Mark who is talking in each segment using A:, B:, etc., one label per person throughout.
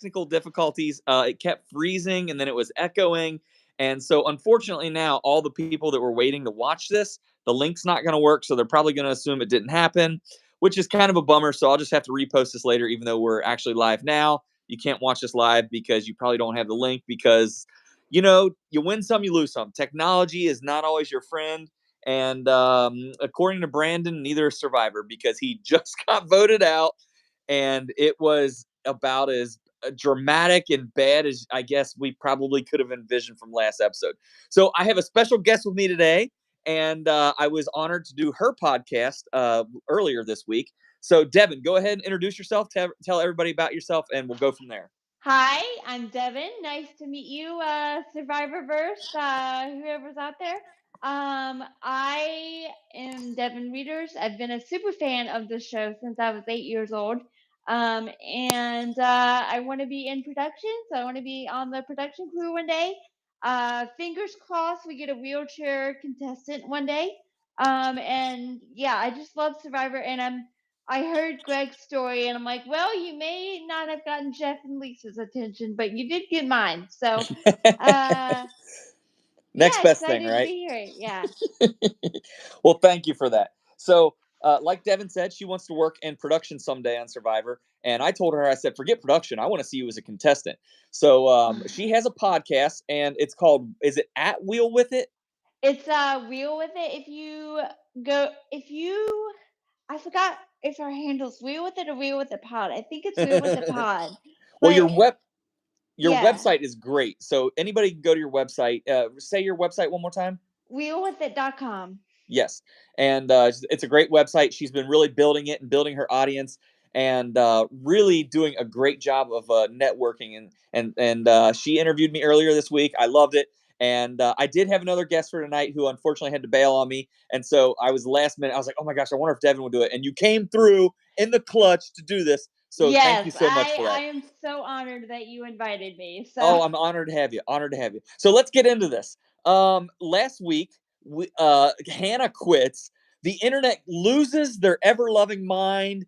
A: technical difficulties. It kept freezing and then it was echoing. And so, unfortunately, now all the people that were waiting to watch this, the link's not going to work. So, they're probably going to assume it didn't happen, which is kind of a bummer. So, I'll just have to repost this later, even though we're actually live now. You can't watch this live because you probably don't have the link because, you win some, you lose some. Technology is not always your friend. And according to Brandon, neither is Survivor because he just got voted out. And it was about as dramatic and bad as I guess we probably could have envisioned from last episode. So I have a special guest with me today. And I was honored to do her podcast earlier this week. So, Devon, go ahead and introduce yourself. Tell everybody about yourself, and we'll go from there.
B: Hi, I'm Devon. Nice to meet you, Survivorverse, whoever's out there. I am Devon Readers. I've been a super fan of the show since I was 8 years old. And I want to be in production, so I want to be on the production crew one day. Fingers crossed we get a wheelchair contestant one day. And yeah, I just love Survivor, and I heard Greg's story and I'm like, well, you may not have gotten Jeff and Lisa's attention, but you did get mine. So, uh,
A: Next
B: yeah,
A: best thing,
B: excited to
A: right?
B: be here. Yeah.
A: Well, thank you for that. So, like Devon said, she wants to work in production someday on Survivor. And I told her, I said, forget production. I want to see you as a contestant. So she has a podcast, and it's called, is it At Wheel With It?
B: It's Wheel with it. I forgot if our handle's Wheel with it or Wheel with the pod. I think it's Wheel with the pod.
A: Well,
B: But
A: your
B: yeah,
A: website is great. So anybody can go to your website. Say your website one more time.
B: wheelwithit.com.
A: Yes, and it's a great website. She's been really building it and building her audience, and really doing a great job of networking. And she interviewed me earlier this week. I loved it, and I did have another guest for tonight who unfortunately had to bail on me. And so I was last minute. I was like, oh my gosh, I wonder if Devon would do it. And you came through in the clutch to do this. So thank
B: Yes,
A: you so much
B: I
A: for
B: I
A: that.
B: am so honored that you invited me. So
A: Oh, I'm honored to have you. Honored to have you. So let's get into this. Last week, Hannah quits. The internet loses their ever loving mind.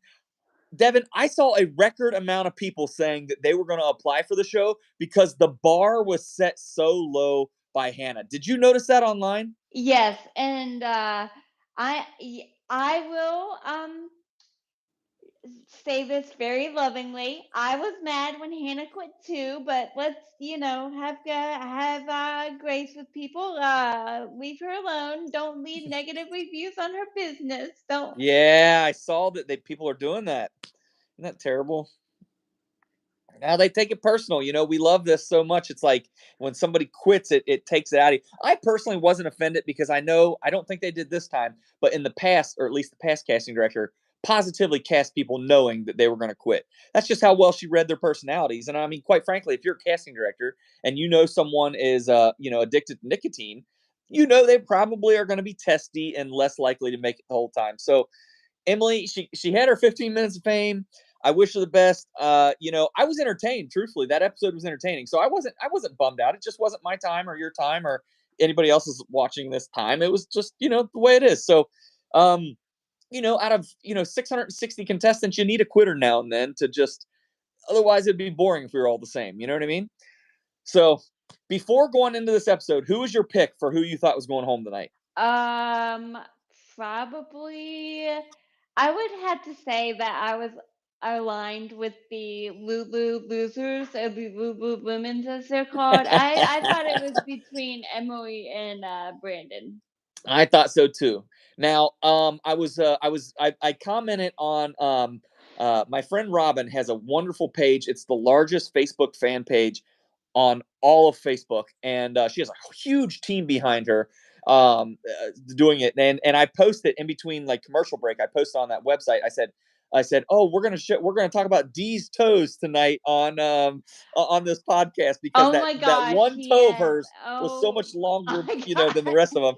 A: Devon, I saw a record amount of people saying that they were going to apply for the show because the bar was set so low by Hannah. Did you notice that online?
B: yes, and I will say this very lovingly. I was mad when Hannah quit too, but let's have grace with people. Leave her alone. Don't leave negative reviews on her business. Don't.
A: Yeah, I saw that people are doing that. Isn't that terrible? Now they take it personal. We love this so much. It's like when somebody quits, it takes it out of you. I personally wasn't offended because I don't think they did this time, but in the past, or at least the past casting director, positively cast people knowing that they were going to quit. That's just how well she read their personalities. And I mean, quite frankly, if you're a casting director and you know someone is, addicted to nicotine, they probably are going to be testy and less likely to make it the whole time. So Emily, she had her 15 minutes of fame. I wish her the best. I was entertained. Truthfully, that episode was entertaining. So I wasn't bummed out. It just wasn't my time or your time or anybody else's watching this time. It was just the way it is. So, out of 660 contestants, you need a quitter now and then to just. Otherwise, it'd be boring if we were all the same. You know what I mean? So, before going into this episode, who was your pick for who you thought was going home tonight?
B: Um, Probably. I would have to say that I was aligned with the Lulu losers, or the Lulu women's as they're called. I thought it was between Emily and Brandon.
A: I thought so too. Now, I commented on my friend Robin has a wonderful page. It's the largest Facebook fan page on all of Facebook, and she has a huge team behind her doing it. And I posted in between like commercial break. I posted on that website. I said, oh, we're gonna talk about Dee's toes tonight on this podcast because
B: Oh
A: that
B: my
A: that
B: gosh,
A: one toe of
B: yes.
A: hers was so
B: Oh,
A: much
B: oh
A: longer,
B: my
A: than the
B: gosh.
A: rest of them.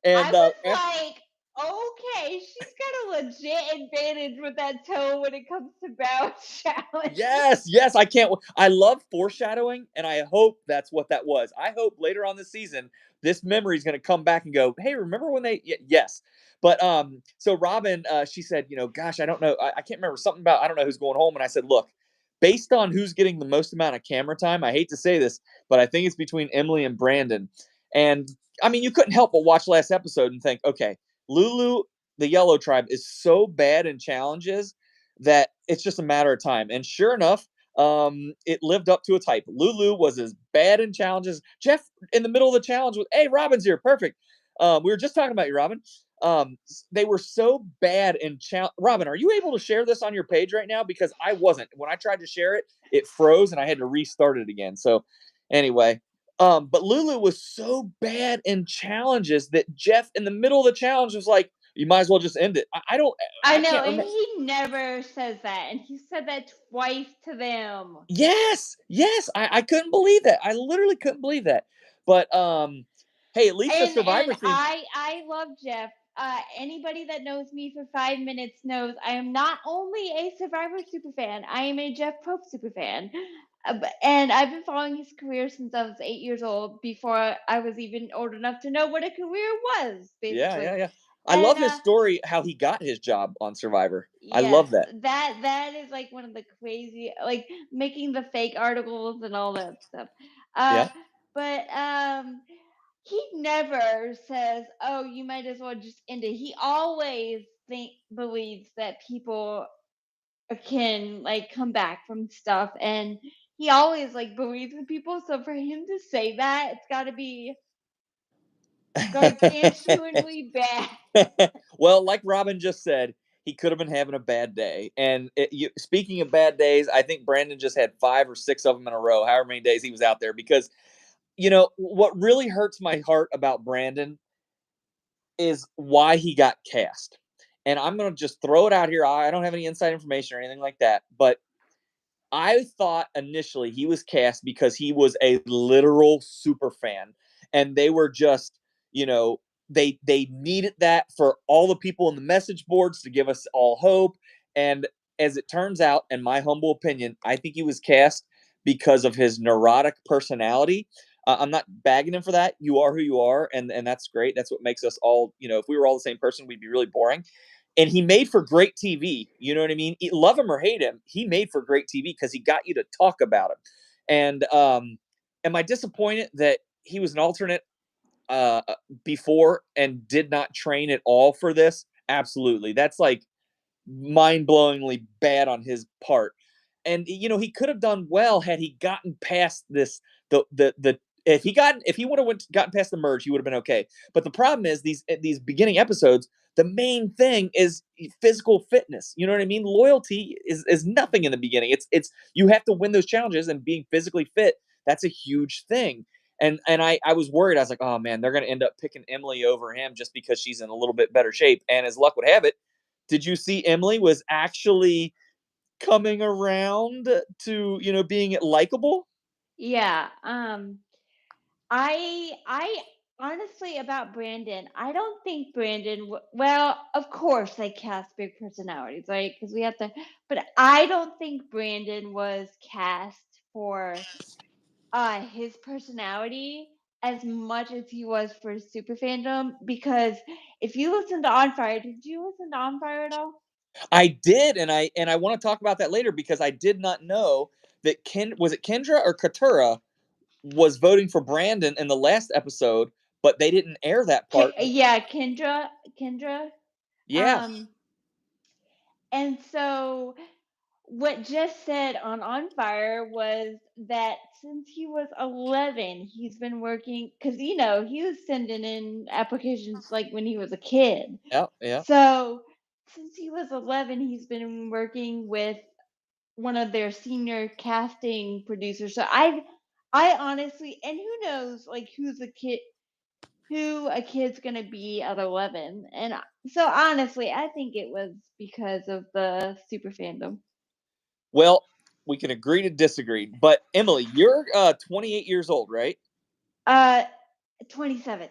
B: I
A: And
B: was like, okay, she's got a legit advantage with that toe when it comes to bow challenges.
A: yes, yes, I can't. I love foreshadowing, and I hope that's what that was. I hope later on this season, this memory is going to come back and go, "Hey, remember when they?" Yes, but so Robin, she said, gosh, I don't know, I can't remember something about I don't know who's going home, and I said, look. based on who's getting the most amount of camera time, I hate to say this, but I think it's between Emily and Brandon. And I mean, you couldn't help but watch last episode and think, okay, Lulu, the Yellow Tribe, is so bad in challenges that it's just a matter of time. And sure enough, it lived up to its hype. Lulu was as bad in challenges. Jeff, in the middle of the challenge, was, hey, Robin's here, perfect. We were just talking about you, Robin. They were so bad in challenge. Robin, are you able to share this on your page right now? Because I wasn't. When I tried to share it, it froze and I had to restart it again. So, anyway, but Lulu was so bad in challenges that Jeff, in the middle of the challenge, was like, "You might as well just end it." I don't.
B: I
A: I
B: know,
A: can't
B: and
A: remember.
B: he never says that, and he said that twice to them.
A: Yes, yes, I couldn't believe that. I literally couldn't believe that. But hey, at least the
B: And
A: Survivor theme.
B: I love Jeff. Anybody that knows me for 5 minutes knows I am not only a Survivor super fan, I am a Jeff Pope super fan. And I've been following his career since I was 8 years old, before I was even old enough to know what a career was,
A: Yeah,
B: basically.
A: yeah, yeah. I
B: And
A: love his story, how he got his job on Survivor. I
B: yes,
A: love that.
B: that is like one of the crazy, like making the fake articles and all that stuff. Uh,
A: Yeah.
B: but he never says, "Oh, you might as well just end it." He always believes that people can like come back from stuff, and he always like believes in people. So for him to say that, it's got to be gargantuanly bad.
A: Well, like Robin just said, he could have been having a bad day. And speaking of bad days, I think Brandon just had 5 or 6 of them in a row, however many days he was out there. Because, what really hurts my heart about Brandon is why he got cast. And I'm going to just throw it out here. I don't have any inside information or anything like that. But I thought initially he was cast because he was a literal super fan, and they were just, you know, they needed that for all the people in the message boards to give us all hope. And as it turns out, in my humble opinion, I think he was cast because of his neurotic personality. I'm not bagging him for that. You are who you are, and that's great. That's what makes us all. If we were all the same person, we'd be really boring, and he made for great TV. You know what I mean? Love him or hate him, he made for great TV because he got you to talk about him. And am I disappointed that he was an alternate uh, before and did not train at all for this? Absolutely. That's like mind-blowingly bad on his part. And he could have done well had he gotten past this the if he would have gotten past the merge, he would have been okay. But the problem is these beginning episodes, the main thing is physical fitness. You know what I mean? Loyalty is nothing in the beginning. It's you have to win those challenges, and being physically fit, that's a huge thing. And I was worried. I was like, oh man, they're gonna end up picking Emily over him just because she's in a little bit better shape. And as luck would have it, did you see Emily was actually coming around to, being likable?
B: Yeah. I honestly, about Brandon, I don't think Brandon. Well, of course they cast big personalities, right? Because we have to. But I don't think Brandon was cast for his personality as much as he was for his super fandom. Because if you listen to On Fire, did you listen to On Fire at all?
A: I did, and I want to talk about that later because I did not know that Kendra or Katura was voting for Brandon in the last episode, but they didn't air that part.
B: Yeah, Kendra.
A: Yeah.
B: Um, and so what Jess said on Fire was that since he was 11, he's been working, because he was sending in applications like when he was a kid.
A: Yeah, yeah.
B: So since he was 11, he's been working with one of their senior casting producers. So I honestly, and who knows, like who a kid's gonna be at 11, and so honestly, I think it was because of the super fandom.
A: Well, we can agree to disagree. But Emily, you're 28 years old, right?
B: Uh, 27.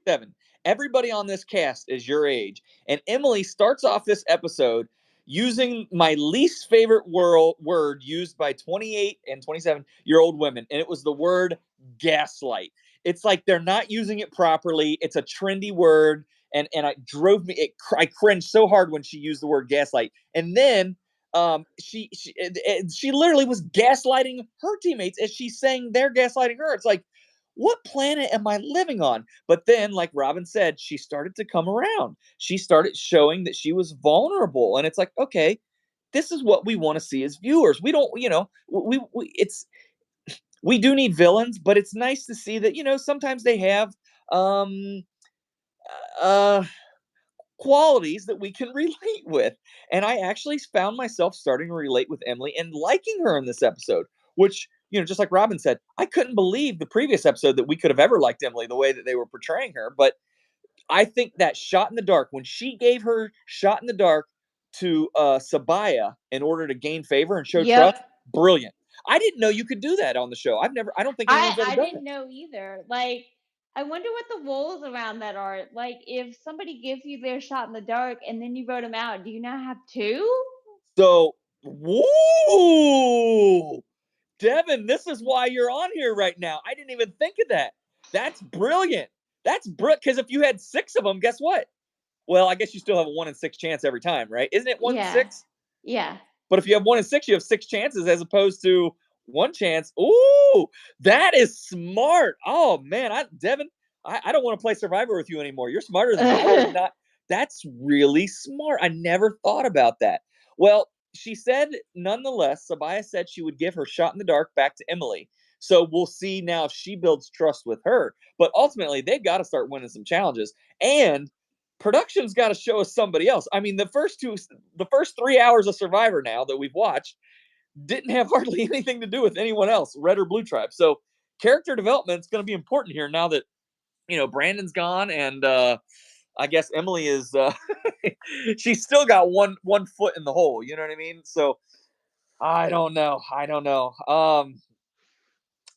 A: 7. Everybody on this cast is your age. And Emily starts off this episode using my least favorite word used by 28 and 27-year-old women. And it was the word gaslight. It's like they're not using it properly. It's a trendy word. And I cringed so hard when she used the word gaslight. And then She literally was gaslighting her teammates as she's saying they're gaslighting her. It's like, what planet am I living on? But then, like Robin said, she started to come around. She started showing that she was vulnerable, and it's like, okay, this is what we want to see as viewers. We don't, we do need villains, but it's nice to see that sometimes they have um uh qualities that we can relate with. And I actually found myself starting to relate with Emily and liking her in this episode, which, just like Robin said, I couldn't believe the previous episode that we could have ever liked Emily the way that they were portraying her. But I think that shot in the dark, when she gave her shot in the dark to Sabaya in order to gain favor and show
B: Yep.
A: trust, brilliant. I didn't know you could do that on the show. I don't think anyone's ever
B: I
A: done
B: didn't
A: it.
B: know either. Like, I wonder what the rules around that are. Like, if somebody gives you their shot in the dark and then you vote them out, do you now have two?
A: So, woo! Devon, this is why you're on here right now. I didn't even think of that. That's brilliant. That's brilliant. Because if you had six of them, guess what? Well, I guess you still have a 1 in 6 chance every time, right? Isn't it 1 in
B: Yeah.
A: 6?
B: Yeah.
A: But if you have 1 in 6, you have 6 chances as opposed to one chance. Ooh, that is smart. Oh man, Devon, I don't want to play Survivor with you anymore. You're smarter than me. I did not. That's really smart. I never thought about that. Well, she said, nonetheless, Sabaya said she would give her shot in the dark back to Emily. So we'll see now if she builds trust with her. But ultimately, they've got to start winning some challenges. And production's got to show us somebody else. I mean, the first 3 hours of Survivor now that we've watched didn't have hardly anything to do with anyone else, red or blue tribe. So character development is going to be important here now that Brandon's gone, and I guess Emily is. She's still got one foot in the hole. You know what I mean? So I don't know. I don't know.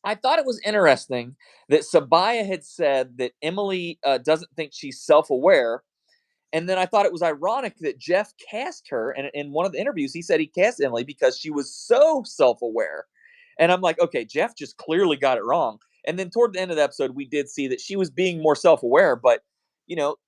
A: I thought it was interesting that Sabaya had said that Emily doesn't think she's self-aware. And then I thought it was ironic that Jeff cast her. And in one of the interviews, he said he cast Emily because she was so self aware. And I'm like, okay, Jeff just clearly got it wrong. And then toward the end of the episode, we did see that she was being more self aware. But,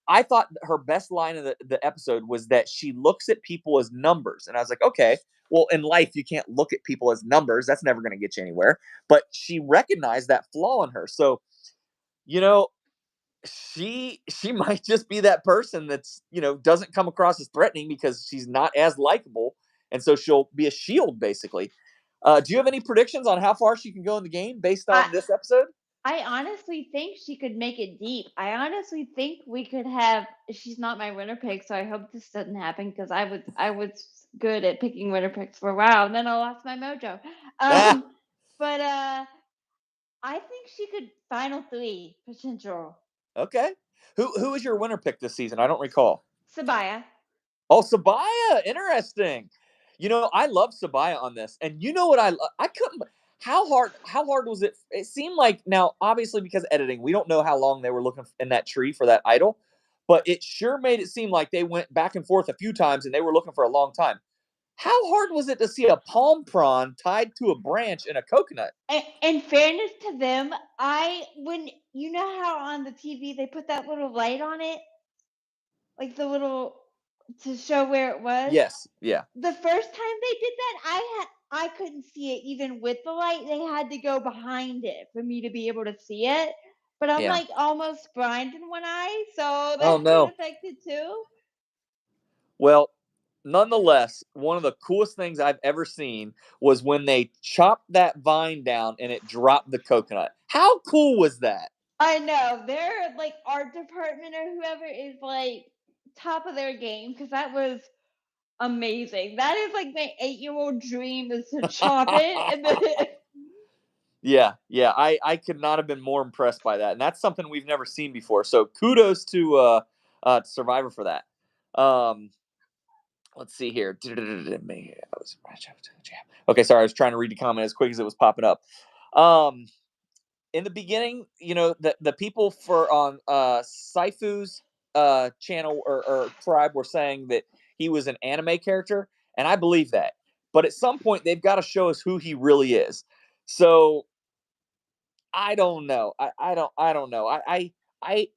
A: I thought her best line of the episode was that she looks at people as numbers. And I was like, okay, well, in life, you can't look at people as numbers. That's never going to get you anywhere. But she recognized that flaw in her. So, you know, she might just be that person that's doesn't come across as threatening because she's not as likable, and so she'll be a shield basically. Do you have any predictions on how far she can go in the game based
B: I
A: on this episode?
B: I honestly think she could make it deep. I honestly think we could have. She's not my winner pick, so I hope this doesn't happen because I was good at picking winner picks for a while, and then I lost my mojo.
A: Ah,
B: But I think she could final three potential.
A: okay. Who is your winner pick this season? I don't recall.
B: Sabaya.
A: Oh, Sabaya, interesting. I love Sabaya on this, and you know what I couldn't. How hard was it? It seemed like, now, obviously, because of editing, we don't know how long they were looking in that tree for that idol, but it sure made it seem like they went back and forth a few times, and they were looking for a long time. How hard was it to see a palm prawn tied to a branch in a coconut?
B: In fairness to them, I when you know how on the TV they put that little light on it, like the little to show where it was.
A: Yes, yeah,
B: The first time they did that, I couldn't see it even with the light. They had to go behind it for me to be able to see it. But I'm
A: yeah.
B: like almost blind in one eye, so
A: Oh
B: that could
A: no.
B: affect it too.
A: Well, nonetheless, one of the coolest things I've ever seen was when they chopped that vine down and it dropped the coconut. How cool was that?
B: I know their like art department or whoever is like top of their game because that was amazing. That is like my 8-year-old dream is to chop it and then
A: Yeah, yeah. I could not have been more impressed by that, and that's something we've never seen before. So kudos to Survivor for that. Um, let's see here. Okay, sorry, I was trying to read the comment as quick as it was popping up. Um, in the beginning, the people for on Saifu's channel or tribe were saying that he was an anime character, and I believe that. But at some point, they've got to show us who he really is. So I don't know. I don't know. I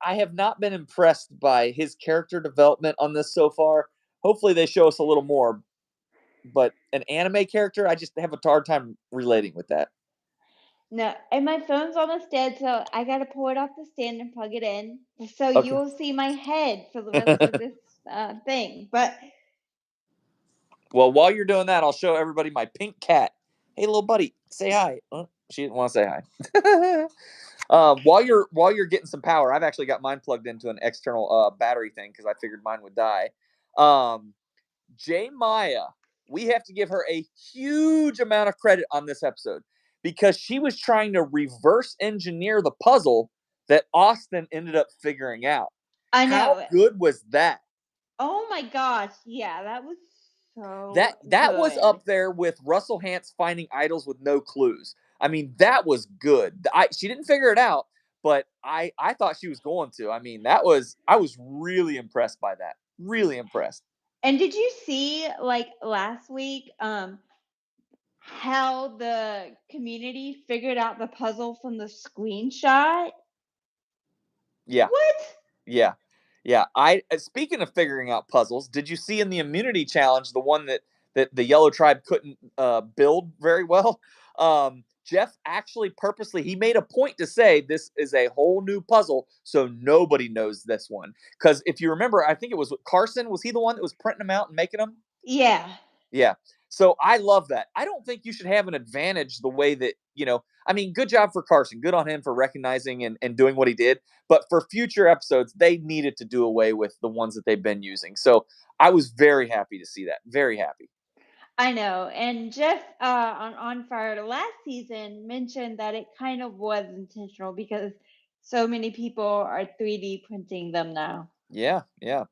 A: have not been impressed by his character development on this so far. Hopefully, they show us a little more. but an anime character, I just have a hard time relating with that.
B: No, and my phone's almost dead, so I gotta pull it off the stand and plug it in. So
A: Okay.
B: you'll see my head for the rest of this thing. But
A: Well, while you're doing that, I'll show everybody my pink cat. Hey, little buddy, say hi. Oh, she didn't want to say hi. While you're getting some power, I've actually got mine plugged into an external battery thing because I figured mine would die. Um, J Maya, we have to give her a huge amount of credit on this episode because she was trying to reverse engineer the puzzle that Austin ended up figuring out.
B: I
A: How
B: know.
A: good was that?
B: Oh my gosh, yeah, that was
A: That
B: so
A: that was
B: good.
A: up there with Russell Hantz finding idols with no clues. I mean, that was good. She didn't figure it out, but I thought she was going to. I mean, I was really impressed by that. Really impressed.
B: And did you see like last week how the community figured out the puzzle from the screenshot?
A: Yeah.
B: What?
A: Yeah. Yeah. I speaking of figuring out puzzles, did you see in the immunity challenge the one that the yellow tribe couldn't build very well? Jeff actually purposely he made a point to say this is a whole new puzzle, so nobody knows this one. Because if you remember, I think it was Carson. Was he the one that was printing them out and making them?
B: Yeah.
A: Yeah. So I love that. I don't think you should have an advantage the way that, I mean, good job for Carson. Good on him for recognizing and doing what he did. But for future episodes, they needed to do away with the ones that they've been using. So I was very happy to see that. Very happy.
B: I know. And Jeff on Fire last season mentioned that it kind of was intentional because so many people are 3D printing them now.
A: Yeah. Yeah.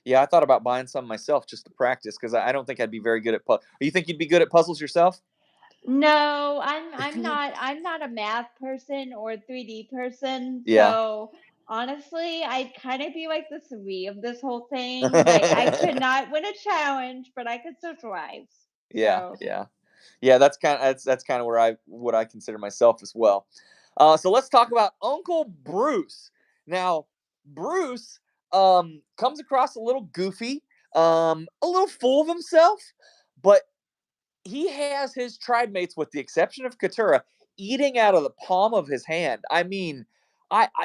A: Yeah. I thought about buying some myself just to practice because I don't think I'd be very good at puzzles. You think you'd be good at puzzles yourself?
B: No, I'm not a math person or a 3D person.
A: Yeah.
B: So honestly, I'd kind of be like the three of this whole thing. Like I could not win a challenge, but I could socialize.
A: Yeah.
B: So
A: Yeah. Yeah, that's kind of where I what I consider myself as well. So let's talk about Uncle Bruce. Now, Bruce comes across a little goofy, a little full of himself, but he has his tribe mates, with the exception of Katura, eating out of the palm of his hand. I mean,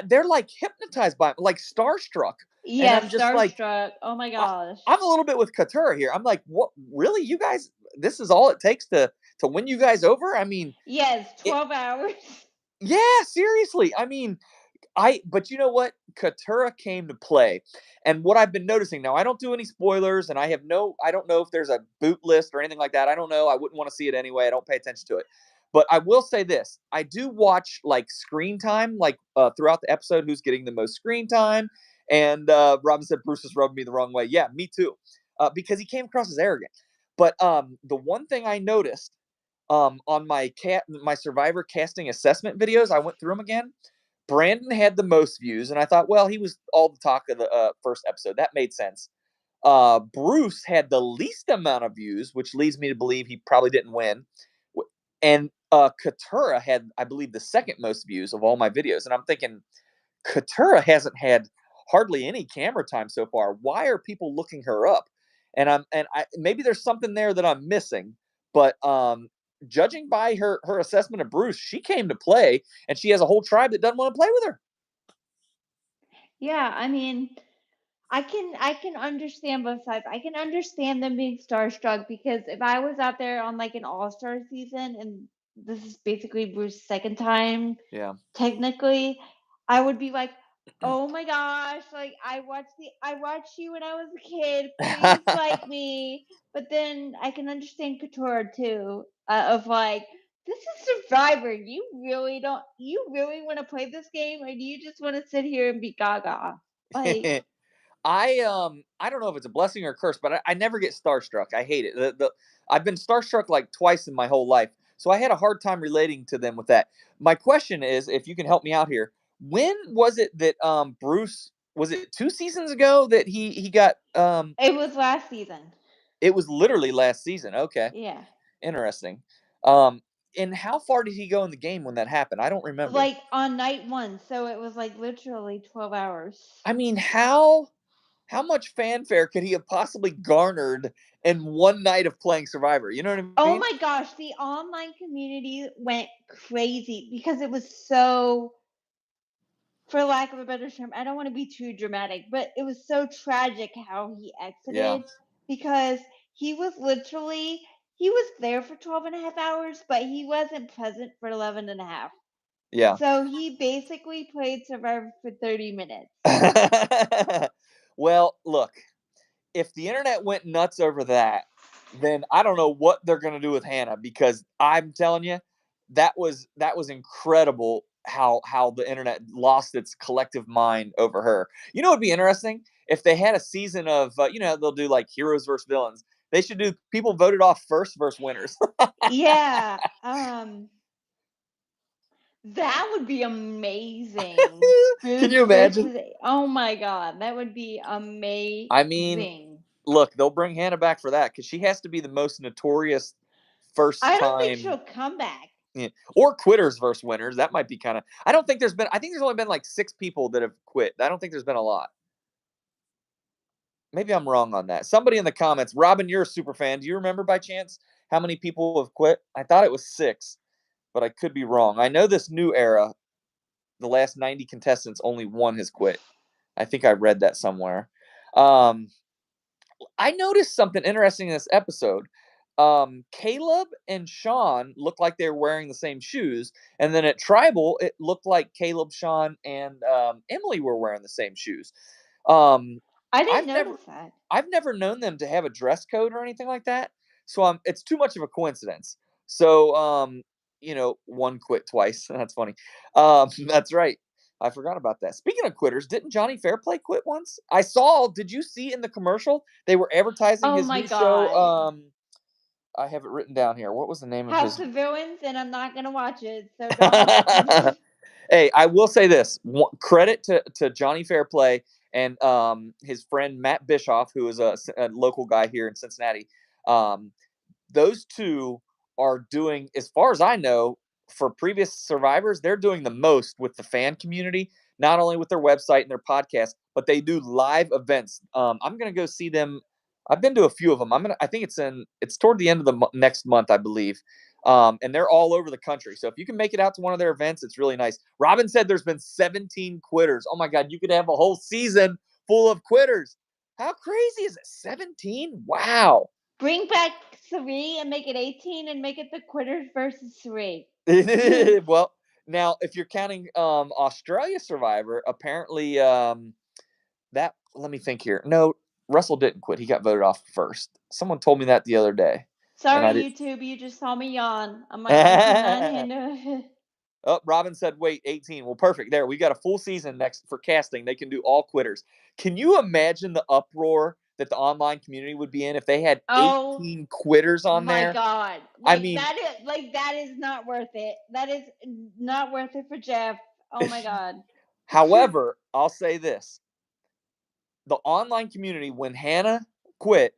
A: they're like hypnotized by him, like starstruck, and
B: yeah,
A: I'm just like,
B: starstruck. Oh my
A: I,
B: gosh.
A: I'm a little bit with Katura here. I'm like, what? Really, you guys? This is all it takes to win you guys over? I mean,
B: Yes,
A: it,
B: 12 hours.
A: yeah, seriously. I mean, but you know what? Katura came to play. And what I've been noticing now, I don't do any spoilers and I don't know if there's a boot list or anything like that. I don't know. I wouldn't want to see it anyway. I don't pay attention to it. But I will say this. I do watch like screen time, like throughout the episode, who's getting the most screen time. And Robin said Bruce is rubbing me the wrong way. Yeah, me too. Because he came across as arrogant. But the one thing I noticed on my Survivor casting assessment videos, I went through them again. Brandon had the most views, and I thought, well, he was all the talk of the first episode. That made sense. Bruce had the least amount of views, which leads me to believe he probably didn't win. And Katura had, I believe, the second most views of all my videos. And I'm thinking, Katura hasn't had hardly any camera time so far. Why are people looking her up? And I maybe there's something there that I'm missing, but judging by her assessment of Bruce, she came to play, and she has a whole tribe that doesn't want to play with her.
B: Yeah, I mean, I can understand both sides. I can understand them being starstruck because if I was out there on like an all-star season and this is basically Bruce's second time
A: Yeah.
B: technically, I would be like, "Oh my gosh, like I watched you when I was a kid. Please like me." But then I can understand Couture too, of like, "This is Survivor. You really want to play this game or do you just want to sit here and be gaga?" Like,
A: I don't know if it's a blessing or a curse, but I never get starstruck. I hate it. I've been starstruck like twice in my whole life, so I had a hard time relating to them with that. My question is, if you can help me out here, when was it that Bruce, was it 2 seasons ago that he got
B: it was last season.
A: it was literally last season. Okay,
B: Yeah.
A: interesting. Um, and how far did he go in the game when that happened? I don't remember.
B: Like on night 1, so it was like literally 12 hours.
A: I mean, how much fanfare could he have possibly garnered in one night of playing Survivor? You know what I
B: Oh
A: mean?
B: my gosh, the online community went crazy because it was so, for lack of a better term, I don't want to be too dramatic, but it was so tragic how he
A: Yeah,
B: exited because he was literally, he was there for 12 and a half hours, but he wasn't present for 11 and a half.
A: yeah.
B: So he basically played Survivor for 30 minutes.
A: Well, look, if the internet went nuts over that, then I don't know what they're going to do with Hannah, because I'm telling you, that was incredible how the internet lost its collective mind over her. You know, it'd be interesting if they had a season of they'll do like heroes versus villains. They should do people voted off first versus winners.
B: Yeah, that would be amazing.
A: Can
B: Boots
A: you imagine?
B: versus, oh my god, that would be
A: I mean,
B: amazing.
A: look, they'll bring Hannah back for that because she has to be the most notorious first
B: I don't think
A: time.
B: she'll come back.
A: Yeah. Or quitters versus winners. That might be kind of. I don't think there's been. I think there's only been like 6 people that have quit. I don't think there's been a lot. Maybe I'm wrong on that. Somebody in the comments, Robin, you're a super fan. Do you remember by chance how many people have quit? I thought it was 6, but I could be wrong. I know this new era, the last 90 contestants, only one has quit. I think I read that somewhere. Um, I noticed something interesting in this episode. Caleb and Sean looked like they were wearing the same shoes, and then at Tribal, it looked like Caleb, Sean, and Emily were wearing the same shoes. Um,
B: I
A: I've
B: didn't
A: never,
B: notice that.
A: I've never known them to have a dress code or anything like that, so it's too much of a coincidence. So, one quit twice. That's funny. That's right. I forgot about that. Speaking of quitters, didn't Johnny Fairplay quit once? I saw. Did you see in the commercial they were advertising
B: Oh
A: his
B: my
A: new show?
B: god.
A: I have it written down here. What was the name of
B: House
A: his?
B: of Villains, and I'm not gonna watch it, so don't.
A: Hey, I will say this: credit to Johnny Fairplay and his friend Matt Bischoff, who is a local guy here in Cincinnati. Um, those two are doing, as far as I know, for previous survivors, they're doing the most with the fan community, not only with their website and their podcast, but they do live events. I'm gonna go see them. I've been to a few of them. I think it's toward the end of the next month, I believe. And they're all over the country. So if you can make it out to one of their events, it's really nice. Robin said there's been 17 quitters. Oh my God, you could have a whole season full of quitters. How crazy is it? 17? Wow.
B: Bring back 3 and make it 18 and make it the Quitters versus 3.
A: Well, now if you're counting Australia Survivor, apparently that let me think here. No, Russell didn't quit. He got voted off first. Someone told me that the other day, and
B: Sorry,
A: I did.
B: YouTube, you just saw me yawn. I'm like, I cannot handle.
A: Oh, Robin said, wait, 18. Well, perfect. There, we got a full season next for casting. They can do all quitters. Can you imagine the uproar that the online community would be in if they had
B: Oh
A: 18 quitters on
B: my
A: there?
B: god.
A: I mean,
B: That is not worth it. That is not worth it for Jeff. Oh my god.
A: however, I'll say this: the online community, when Hannah quit,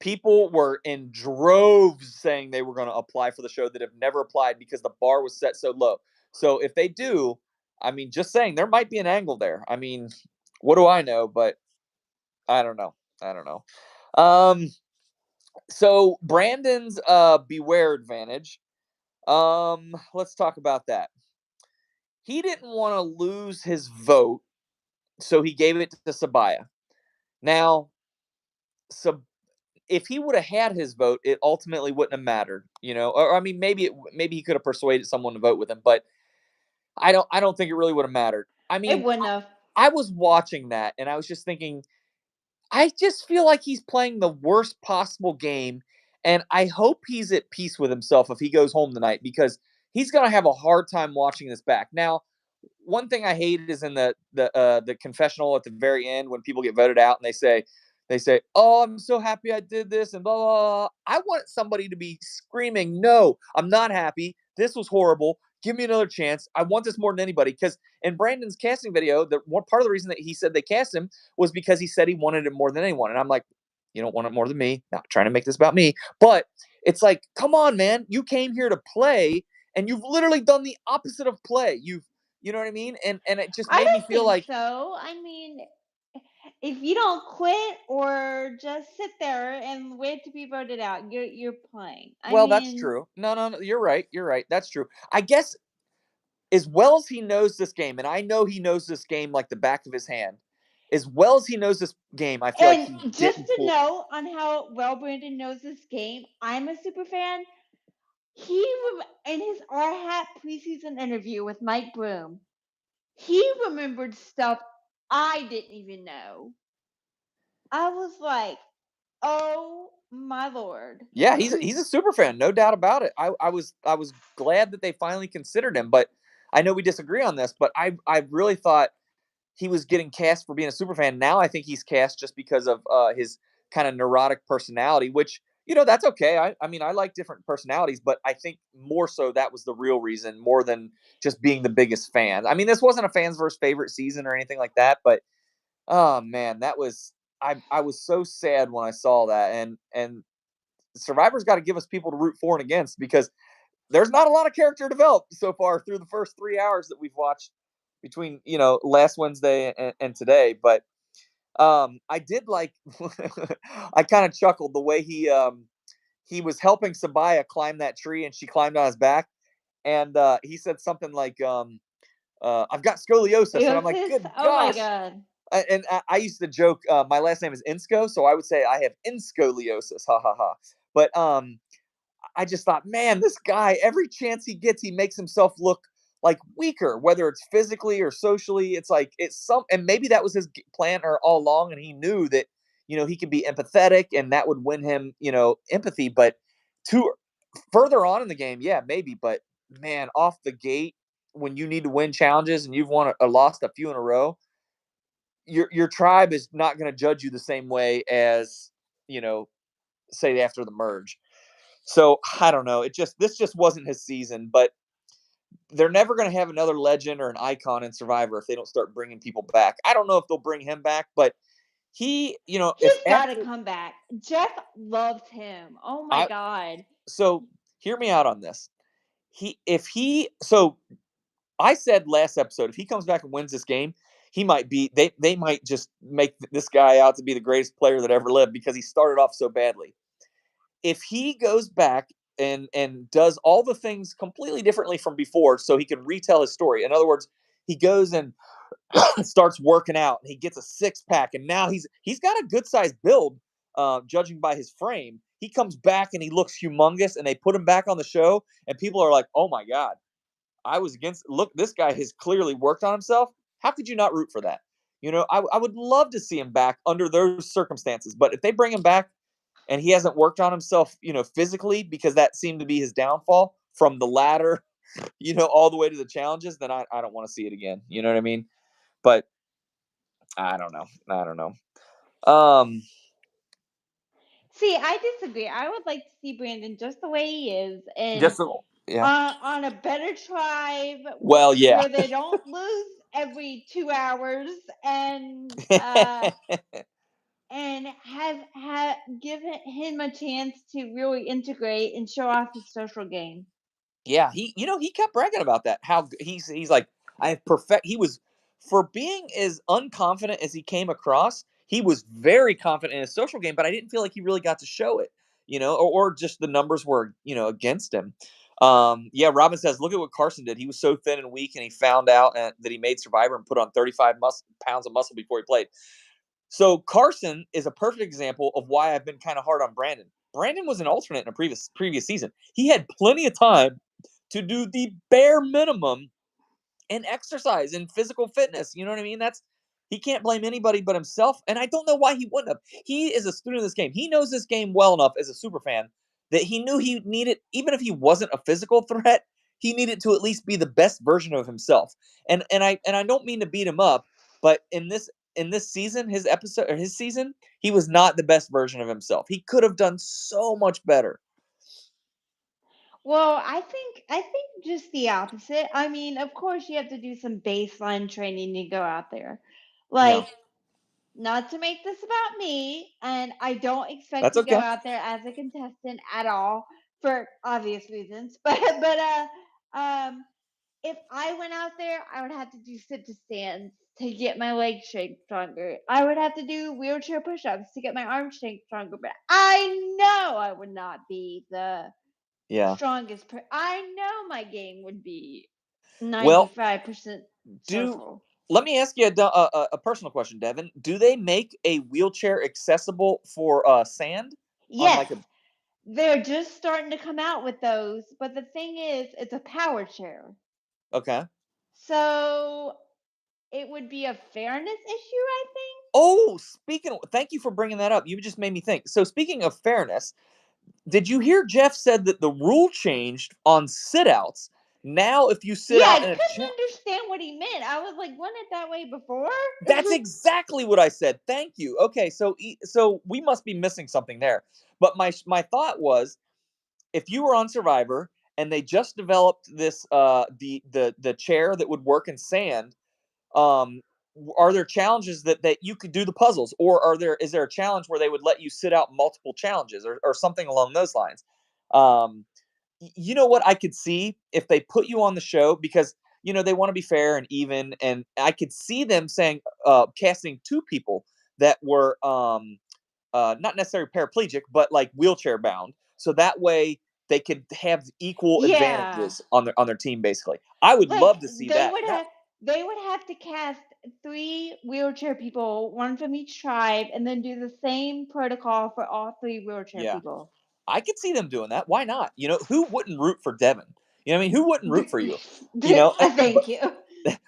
A: people were in droves saying they were going to apply for the show that have never applied because the bar was set so low. So if they do, I mean, just saying there might be an angle there. I mean, what do I know? But I don't know. I don't know. Um, so Brandon's beware advantage. Let's talk about that. He didn't want to lose his vote, so he gave it to Sabaya. Now, Sab- if he would have had his vote, it ultimately wouldn't have mattered, Or I mean, maybe he could have persuaded someone to vote with him, but I don't think it really would have mattered. I
B: It
A: mean,
B: wouldn't have.
A: I was watching that and I was just thinking, I just feel like he's playing the worst possible game, and I hope he's at peace with himself if he goes home tonight because he's gonna have a hard time watching this back. Now, one thing I hate is in the confessional at the very end when people get voted out and they say, "Oh, I'm so happy I did this," and blah, blah, blah. I want somebody to be screaming, "No, I'm not happy. This was horrible. Give me another chance. I want this more than anybody." Because in Brandon's casting video, the one part of the reason that he said they cast him was because he said he wanted it more than anyone. And I'm like, you don't want it more than me. Not trying to make this about me, but it's like, come on, man. You came here to play, and you've literally done the opposite of play. You know what I mean? And it just
B: I
A: made me
B: don't
A: feel
B: think
A: like
B: so. I mean, if you don't quit or just sit there and wait to be voted out, you're playing. I
A: Well, that's
B: mean,
A: true. No, no, no, you're right. You're right. That's true. I guess as well as he knows this game, and I know he knows this game like the back of his hand. As well as he knows this game, I feel like
B: and
A: he
B: just
A: didn't
B: to
A: pull.
B: know on how well Brandon knows this game, I'm a super fan. In his R Hat preseason interview with Mike Broom, he remembered stuff I didn't even know. I was like, oh my lord.
A: Yeah, he's a super fan, no doubt about it. I was glad that they finally considered him, but I know we disagree on this, but I really thought he was getting cast for being a super fan. Now I think he's cast just because of his kind of neurotic personality, which that's okay. I mean I like different personalities, but I think more so that was the real reason, more than just being the biggest fan. I mean this wasn't a fans versus favorite season or anything like that, but oh man, that was I was so sad when I saw that, and Survivor's got to give us people to root for and against because there's not a lot of character developed so far through the first 3 hours that we've watched between last Wednesday and today. But I did like I kind of chuckled the way he was helping Sabaya climb that tree and she climbed on his back and he said something like I've got scoliosis and I'm like
B: Theosis?
A: good
B: Oh my
A: gosh.
B: god.
A: And I used to joke my last name is Insco, so I would say I have inscoliosis, ha ha ha. But I just thought, man, this guy, every chance he gets, he makes himself look like weaker, whether it's physically or socially. It's like and maybe that was his plan or all along, and he knew that he could be empathetic, and that would win him empathy. But too further on in the game, yeah, maybe. But man, off the gate, when you need to win challenges and you've won or lost a few in a row, your tribe is not going to judge you the same way as you know, say after the merge. So I don't know. This just wasn't his season, but they're never going to have another legend or an icon in Survivor if they don't start bringing people back. I don't know if they'll bring him back, but if
B: He's got to
A: after
B: come back. Jeff loves him. Oh my
A: I
B: god.
A: so hear me out on this. So I said last episode if he comes back and wins this game, he might be they might just make this guy out to be the greatest player that ever lived because he started off so badly. If he goes back and does all the things completely differently from before so he can retell his story. In other words, he goes and starts working out and he gets a six pack and now he's got a good sized build judging by his frame. He comes back and he looks humongous and they put him back on the show and people are like, "Oh my god, I was against look, this guy has clearly worked on himself." How could you not root for that? I would love to see him back under those circumstances. But if they bring him back and he hasn't worked on himself, physically, because that seemed to be his downfall from the ladder, all the way to the challenges, then I don't want to see it again. You know what I mean? But I don't know. I don't know. Um,
B: See, I disagree. I would like to see Brandon just the way he is and
A: just yeah.
B: on a better tribe
A: Well, yeah.
B: where they don't lose every 2 hours and have given him a chance to really integrate and show off his social game.
A: Yeah, he kept bragging about that. How he's like, I have perfect. He was for being as unconfident as he came across. He was very confident in his social game, but I didn't feel like he really got to show it. Or just the numbers were against him. Yeah, Robin says, look at what Carson did. He was so thin and weak, and he found out that he made Survivor and put on 35 pounds of muscle before he played. So Carson is a perfect example of why I've been kind of hard on Brandon. Brandon was an alternate in a previous season. He had plenty of time to do the bare minimum in exercise and physical fitness. You know what I mean? He can't blame anybody but himself. And I don't know why he wouldn't have. He is a student of this game. He knows this game well enough as a super fan that he knew he needed, even if he wasn't a physical threat, he needed to at least be the best version of himself. And I don't mean to beat him up, but in this season, his episode or his season, he was not the best version of himself. He could have done so much better.
B: Well, I think just the opposite. I mean, of course you have to do some baseline training to go out there.
A: Yeah,
B: Like, not to make this about me, and I don't expect
A: that's
B: to go
A: okay.
B: out there as a contestant at all for obvious reasons. But um if I went out there, I would have to do sit to stands to get my leg strength stronger. I would have to do wheelchair push ups to get my arm strength stronger. But I know I would not be the
A: Yeah.
B: strongest. I know my game would be
A: Well,
B: 95%
A: do
B: circle.
A: let me ask you a personal question, Devin. Do they make a wheelchair accessible for sand on
B: Yes,
A: like a
B: they're just starting to come out with those. But the thing is, it's a power chair.
A: okay?
B: So it would be a fairness issue, I think.
A: Oh, thank you for bringing that up. You just made me think. So speaking of fairness, did you hear Jeff said that the rule changed on sit outs? Now, if you sit
B: Yeah, I
A: out in a
B: couldn't understand what he meant. I was like, wasn't it that way before?
A: that's exactly what I said. Thank you. Okay, so we must be missing something there. But my thought was, if you were on Survivor and they just developed this the chair that would work in sand, um, are there challenges that you could do the puzzles, or is there a challenge where they would let you sit out multiple challenges or something along those lines? Um, you know what I could see if they put you on the show, because they want to be fair and even, and I could see them saying casting two people that were not necessarily paraplegic but like wheelchair bound, so that way they could have equal
B: Yeah.
A: advantages on their team. Basically, I would
B: Like
A: love to see that. That
B: they would have to cast three wheelchair people, one from each tribe, and then do the same protocol for all three wheelchair
A: Yeah,
B: people.
A: I could see them doing that. Why not? Who wouldn't root for Devin? What I mean? Who wouldn't root for you? You know,
B: Thank you.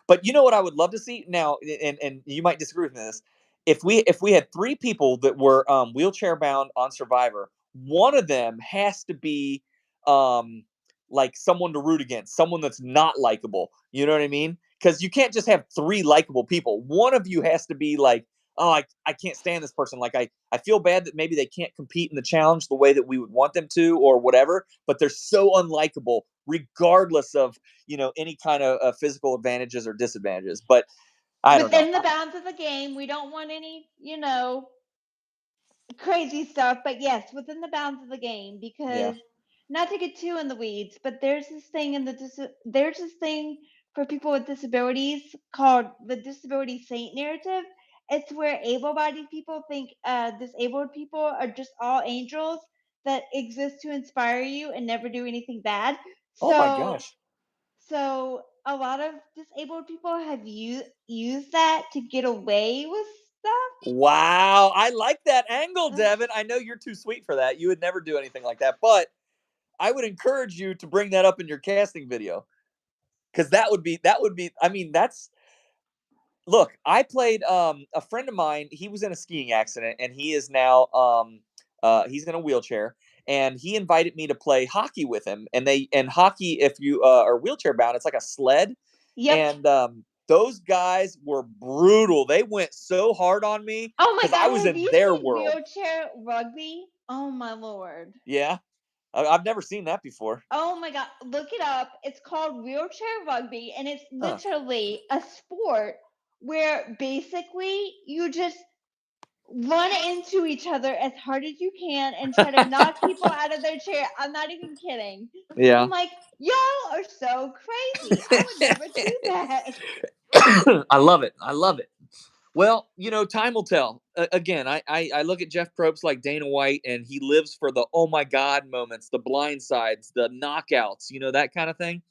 A: but you know what I would love to see now, and you might disagree with me on this. If we had three people that were wheelchair bound on Survivor, one of them has to be um, like someone to root against, someone that's not likable. You know what I mean? Because you can't just have three likable people. One of you has to be like, oh, I can't stand this person. Like I feel bad that maybe they can't compete in the challenge the way that we would want them to, or whatever. But they're so unlikable, regardless of any kind of physical advantages or disadvantages. But I don't know.
B: Within the bounds of the game, we don't want any, crazy stuff, but yes, within the bounds of the game,
A: Yeah.
B: because not to get too in the weeds, but there's this thing for people with disabilities called the disability saint narrative. It's where able-bodied people think disabled people are just all angels that exist to inspire you and never do anything bad.
A: Oh my
B: So
A: gosh.
B: so a lot of disabled people have used that to get away with stuff.
A: Wow, I like that angle, Devin. I know you're too sweet for that. You would never do anything like that, but I would encourage you to bring that up in your casting video, because that would be. I mean, that's look. I played a friend of mine. He was in a skiing accident, and he is now he's in a wheelchair. And he invited me to play hockey with him. And hockey, if you are wheelchair bound, it's like a sled.
B: Yep.
A: And those guys were brutal. They went so hard on me
B: Oh my
A: because I
B: god,
A: was
B: have
A: in
B: you
A: their
B: seen
A: world.
B: wheelchair rugby? Oh my lord.
A: Yeah, I've never seen that before.
B: Oh my god, look it up. It's called wheelchair rugby, and it's
A: Huh.
B: literally a sport where basically you just run into each other as hard as you can and try to knock people out of their chair. I'm not even kidding. I'm
A: Yeah.
B: like, y'all are so crazy. I would never do that.
A: I love it. I love it. Well, time will tell. Again, I look at Jeff Probst like Dana White, and he lives for the oh my god moments, the blind sides, the knockouts, that kind of thing.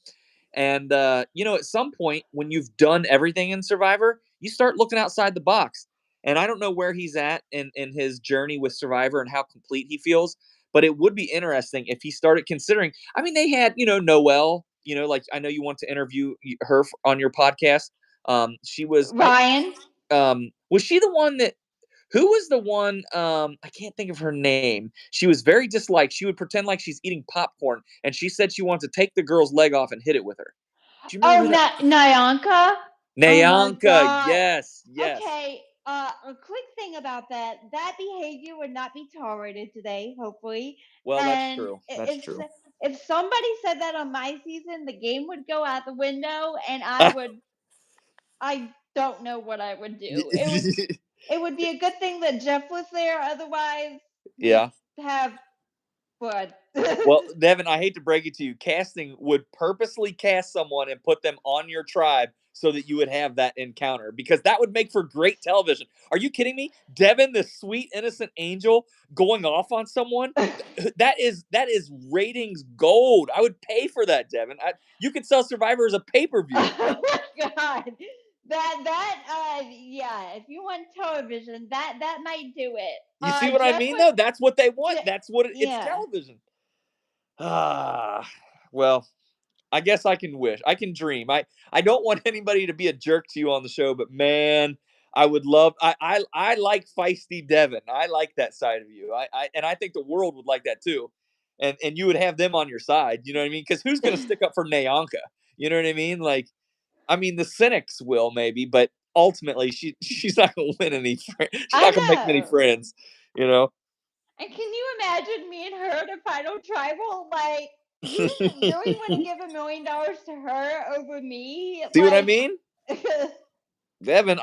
A: And at some point when you've done everything in Survivor, you start looking outside the box. And I don't know where he's at in his journey with Survivor and how complete he feels, but it would be interesting if he started considering. I mean, they had, Noelle, like I know you want to interview her on your podcast. She
B: Ryan.
A: was she the one that who was the one? I can't think of her name. She was very disliked. She would pretend like she's eating popcorn, and she said she wanted to take the girl's leg off and hit it with her. Do you remember
B: Oh,
A: who that?
B: Nyanka. Oh my
A: Nyanka.
B: god.
A: Yes, yes.
B: Okay, a quick thing about that. That behavior would not be tolerated today, hopefully.
A: Well, that's
B: And
A: true. That's true.
B: if somebody said that on my season, the game would go out the window, and I don't know what I would do. It would be a good thing that Jeff was there. Otherwise, we'd
A: Yeah.
B: have blood.
A: Well, Devin, I hate to break it to you. Casting would purposely cast someone and put them on your tribe so that you would have that encounter because that would make for great television. Are you kidding me? Devin, the sweet innocent angel, going off on someone. That is ratings gold. I would pay for that, Devin. You could sell Survivor as a pay-per-view.
B: Oh my god. Yeah, if you want television, that might do it.
A: You see what I
B: Jeff
A: mean
B: was
A: though? That's what they want.
B: Je-
A: That's what it's
B: yeah.
A: television. Ah, well, I guess I can wish. I can dream. I don't want anybody to be a jerk to you on the show, but man, I would love. I like feisty Devin. I like that side of you. And I think the world would like that too. And you would have them on your side. You know what I mean? Because who's going to stick up for Nayanka? You know what I mean? Like, I mean, the cynics will maybe, but ultimately, she's not going to win any. She's
B: I
A: not going to make many
B: know.
A: friends. You know.
B: And can you imagine me and her to final tribal? Like, you really want to give $1 million to her over me?
A: See what I
B: Like,
A: mean? Devin,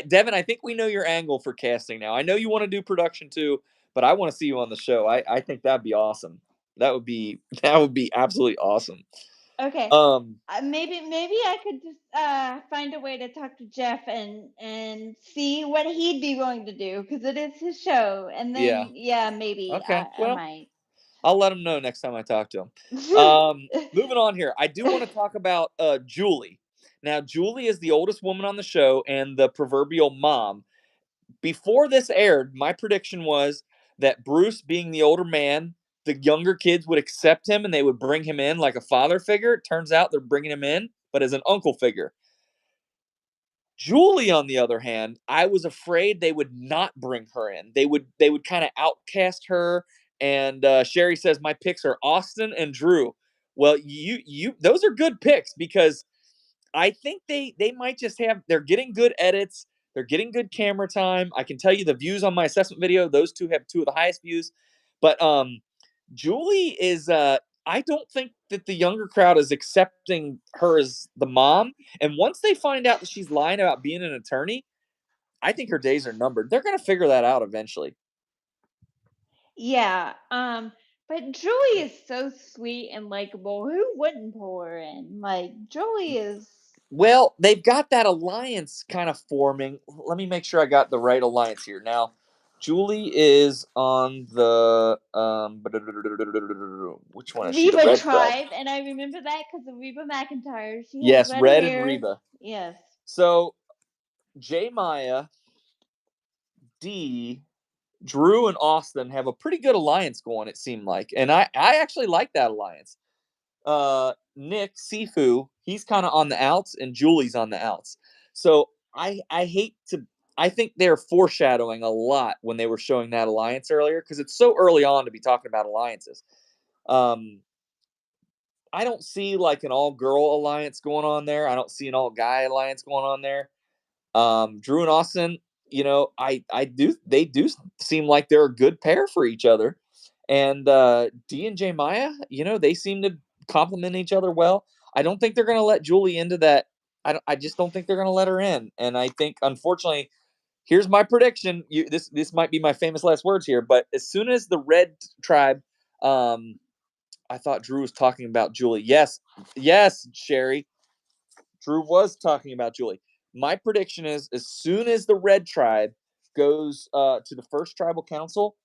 A: Devin, I think we know your angle for casting now. I know you want to do production too, but I want to see you on the show. I think that'd be awesome. That would be absolutely awesome.
B: okay.
A: Um,
B: Maybe I could just find a way to talk to Jeff and see what he'd be willing to do because it is his show. And
A: yeah.
B: then yeah, maybe
A: Okay.
B: I
A: Well,
B: might.
A: I'll let him know next time I talk to him. Moving on here, I do want to talk about Julie. Now, Julie is the oldest woman on the show and the proverbial mom. Before this aired, my prediction was that Bruce, being the older man, the younger kids would accept him and they would bring him in like a father figure. It turns out they're bringing him in, but as an uncle figure. Julie, on the other hand, I was afraid they would not bring her in. They would kind of outcast her. And Sherry says my picks are Austin and Drew. Well, you those are good picks because I think they might just have they're getting good edits, they're getting good camera time. I can tell you the views on my assessment video, those two have two of the highest views. But Julie is I don't think that the younger crowd is accepting her as the mom. And once they find out that she's lying about being an attorney, I think her days are numbered. They're gonna figure that out eventually.
B: Yeah. But Julie is so sweet and likable. Who wouldn't pull her in? Like Julie is.
A: Well, they've got that alliance kind of forming. Let me make sure I got the right alliance here. Now, Julie is on the which one is she? The
B: Reba
A: red tribe.
B: tribe, and I remember that because of Reba McIntyre. She has
A: Yes,
B: red
A: Red and
B: hair.
A: Reba.
B: Yes.
A: So J Maya, D, Drew, and Austin have a pretty good alliance going. It seemed like, and I actually like that alliance. Nick Sifu, he's kind of on the outs, and Julie's on the outs. So I hate to. I think they're foreshadowing a lot when they were showing that alliance earlier because it's so early on to be talking about alliances. Um, I don't see like an all girl alliance going on there. I don't see an all guy alliance going on there. Drew and Austin, I do they do seem like they're a good pair for each other. And D and J Maya, they seem to complement each other well. I don't think they're going to let Julie into that. I just don't think they're going to let her in. And I think, unfortunately, here's my prediction. This might be my famous last words here, but as soon as the Red Tribe, I thought Drew was talking about Julie. Yes, yes, Sherry. Drew was talking about Julie. My prediction is as soon as the Red Tribe goes to the first tribal council,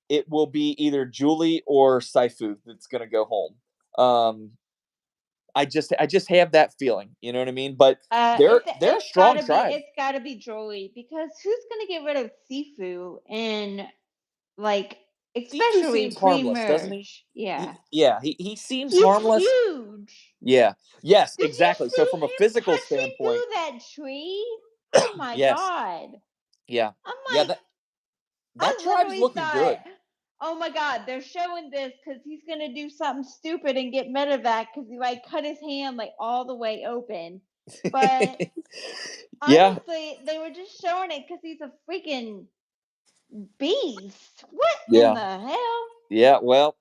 A: it will be either Julie or Saifu that's going to go home. I just have that feeling. You know what I mean? But they're a strong tribe.
B: It's gotta be Jolie because who's gonna get rid of Sifu and like
A: Sifu
B: especially
A: seems harmless, doesn't he?
B: pre-merge? Yeah,
A: Yeah, he seems
B: he's
A: harmless.
B: huge.
A: Yeah. Yes,
B: Did you
A: exactly. So
B: see
A: from a
B: him
A: physical
B: punching
A: standpoint,
B: through that tree? Oh my
A: yes.
B: god!
A: Yeah.
B: I'm
A: Yeah,
B: like,
A: that
B: I
A: tribe's
B: literally
A: looking
B: thought,
A: good.
B: oh my god, they're showing this because he's gonna do something stupid and get medevac because he like cut his hand like all the way open. But
A: Yeah.
B: honestly, they were just showing it because he's a freaking beast. What in
A: Yeah.
B: the hell?
A: Yeah, well,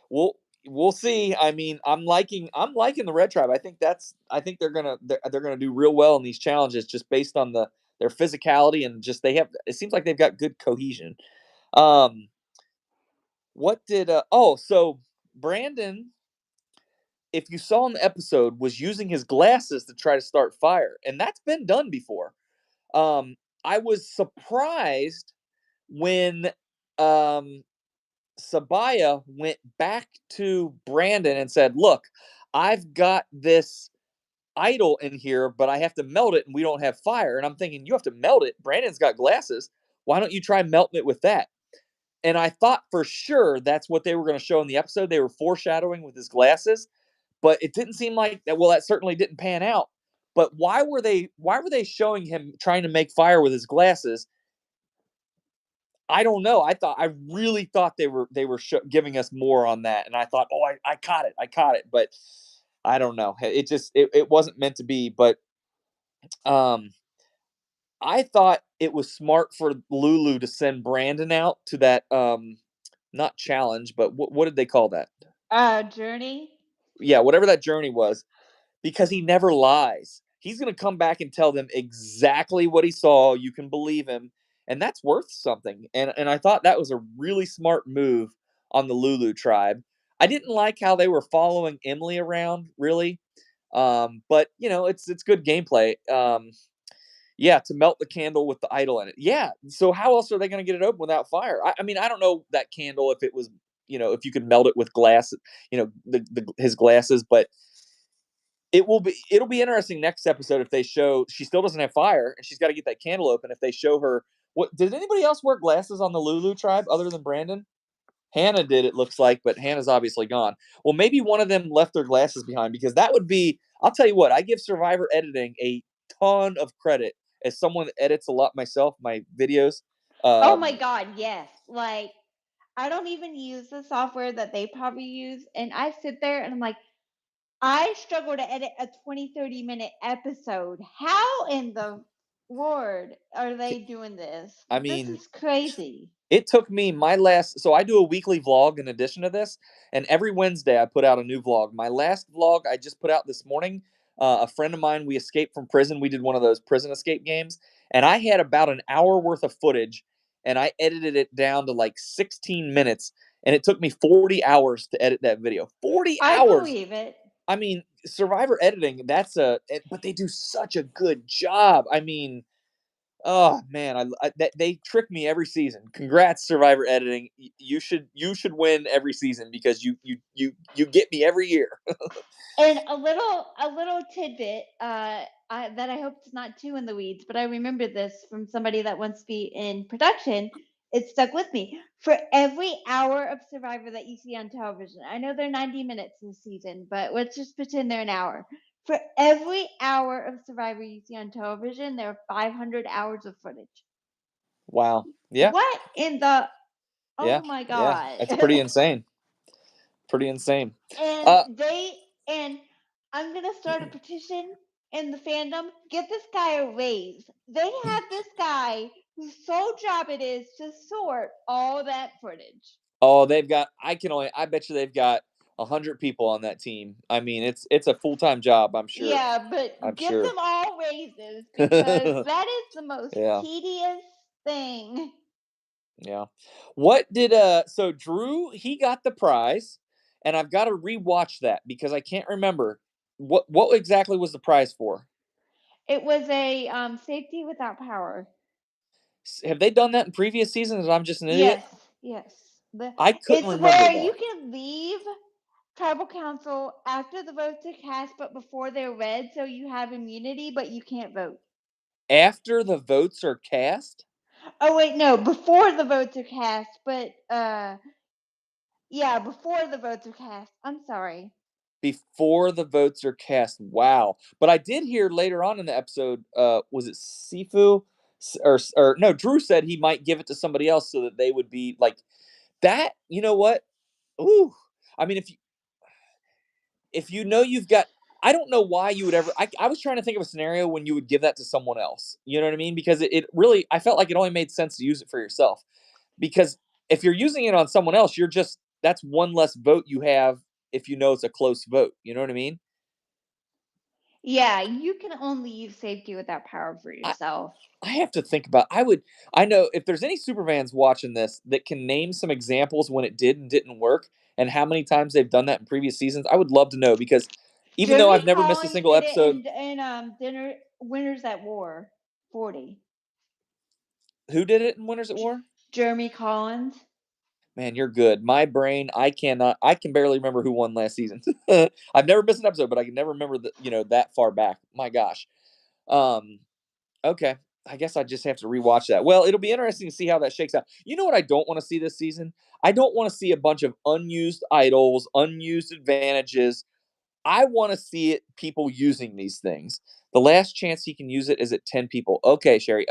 A: we'll we'll see. I mean, I'm liking the Red Tribe. I think they're gonna do real well in these challenges just based on their physicality and just it seems like they've got good cohesion. Um, What did oh, so Brandon, if you saw in the episode, was using his glasses to try to start fire, and that's been done before. Um, I was surprised when um Sabaya went back to Brandon and said, "Look, I've got this idol in here, but I have to melt it, and we don't have fire." And I'm thinking, you have to melt it. Brandon's got glasses. Why don't you try melting it with that? And I thought for sure that's what they were going to show in the episode. They were foreshadowing with his glasses, but it didn't seem like that. Well, that certainly didn't pan out. But why were they? Why were they showing him trying to make fire with his glasses? I don't know. I really thought they were giving us more on that, and I thought, oh, I caught it, I caught it, but I don't know. It wasn't meant to be. But um, I thought it was smart for Lulu to send Brandon out to that not challenge, but what did they call that?
B: Journey.
A: Yeah, whatever that journey was, because he never lies. He's going to come back and tell them exactly what he saw. You can believe him, and that's worth something. And I thought that was a really smart move on the Lulu tribe. I didn't like how they were following Emily around, really, but it's good gameplay. Yeah, to melt the candle with the idol in it. Yeah. So how else are they going to get it open without fire? I mean, I don't know that candle if it was, if you could melt it with glass, his glasses, but it'll be interesting next episode if they show she still doesn't have fire and she's got to get that candle open. If they show her what did anybody else wear glasses on the Lulu tribe other than Brandon? Hannah did, it looks like, but Hannah's obviously gone. Well, maybe one of them left their glasses behind because that would be. I'll tell you what. I give Survivor editing a ton of credit as someone that edits a lot myself, my videos.
B: Oh my
A: Um,
B: God, yes. Like, I don't even use the software that they probably use. And I sit there and I'm like, I struggle to edit a 20, 30-minute episode. How in the Lord are they doing this?
A: I
B: This
A: mean,
B: is crazy.
A: it took me my last. So I do a weekly vlog in addition to this, and every Wednesday I put out a new vlog. My last vlog I just put out this morning. A friend of mine, we escaped from prison. We did one of those prison escape games, and I had about an hour worth of footage, and I edited it down to like 16 minutes, and it took me 40 hours to edit that video. 40
B: I
A: hours.
B: believe it.
A: I mean, Survivor editing. But they do such a good job. I mean, oh man, they trick me every season. Congrats, Survivor editing. You should win every season because you get me every year.
B: And a little tidbit that I hope it's not too in the weeds, but I remember this from somebody that wants to be in production. It stuck with me. For every hour of Survivor that you see on television, I know they're 90 minutes this season, but let's just pretend they're an hour. For every hour of Survivor you see on television, there are 500 hours of footage.
A: Wow. Yeah.
B: What in the?
A: Yeah.
B: Oh my
A: Yeah.
B: God.
A: That's pretty insane. Pretty insane.
B: and
A: Uh.
B: they and I'm gonna start a petition in the fandom. Get this guy a raise. They have this guy whose sole job it is to sort all that footage.
A: Oh, they've got. I can only. I bet you they've got 100 people on that team. I mean, it's a full time job. I'm sure.
B: Yeah, but
A: I'm
B: give
A: sure.
B: them all raises because that is the most
A: Yeah.
B: tedious thing.
A: Yeah. What did so Drew, he got the prize, and I've got to rewatch that because I can't remember what exactly was the prize for.
B: It was a safety without power.
A: Have they done that in previous seasons? I'm just an idiot.
B: Yes, yes.
A: I couldn't
B: It's
A: remember
B: where you
A: that.
B: can leave tribal council after the votes are cast, but before they're read, so you have immunity, but you can't vote.
A: After the votes are cast?
B: Oh wait, no, before the votes are cast, but yeah, before the votes are cast. I'm sorry.
A: Before the votes are cast. Wow. But I did hear later on in the episode, was it Sifu? Or no, Drew said he might give it to somebody else so that they would be like that. You know what? Ooh. I mean, if you've got, I don't know why you would ever. I was trying to think of a scenario when you would give that to someone else. You know what I mean? Because it really, I felt like it only made sense to use it for yourself. Because if you're using it on someone else, that's one less vote you have if you know it's a close vote. You know what I mean?
B: Yeah, you can only use safety without power for
A: I
B: yourself.
A: I have to think about I know if there's any Superfans watching this that can name some examples when it did and didn't work and how many times they've done that in previous seasons, I would love to know because even though
B: Jeremy
A: I've never missed a
B: Collins
A: single
B: did it
A: episode.
B: in dinner Winners at War 40.
A: Who did it in Winners at
B: J-
A: War?
B: Jeremy Collins.
A: Man, you're good. My brain, I can barely remember who won last season. I've never missed an episode, but I can never remember that far back. My gosh. Um, okay. I guess I just have to rewatch that. Well, it'll be interesting to see how that shakes out. You know what I don't want to see this season? I don't want to see a bunch of unused idols, unused advantages. I want to see people using these things. The last chance he can use it is at 10 people. Okay, Sherry.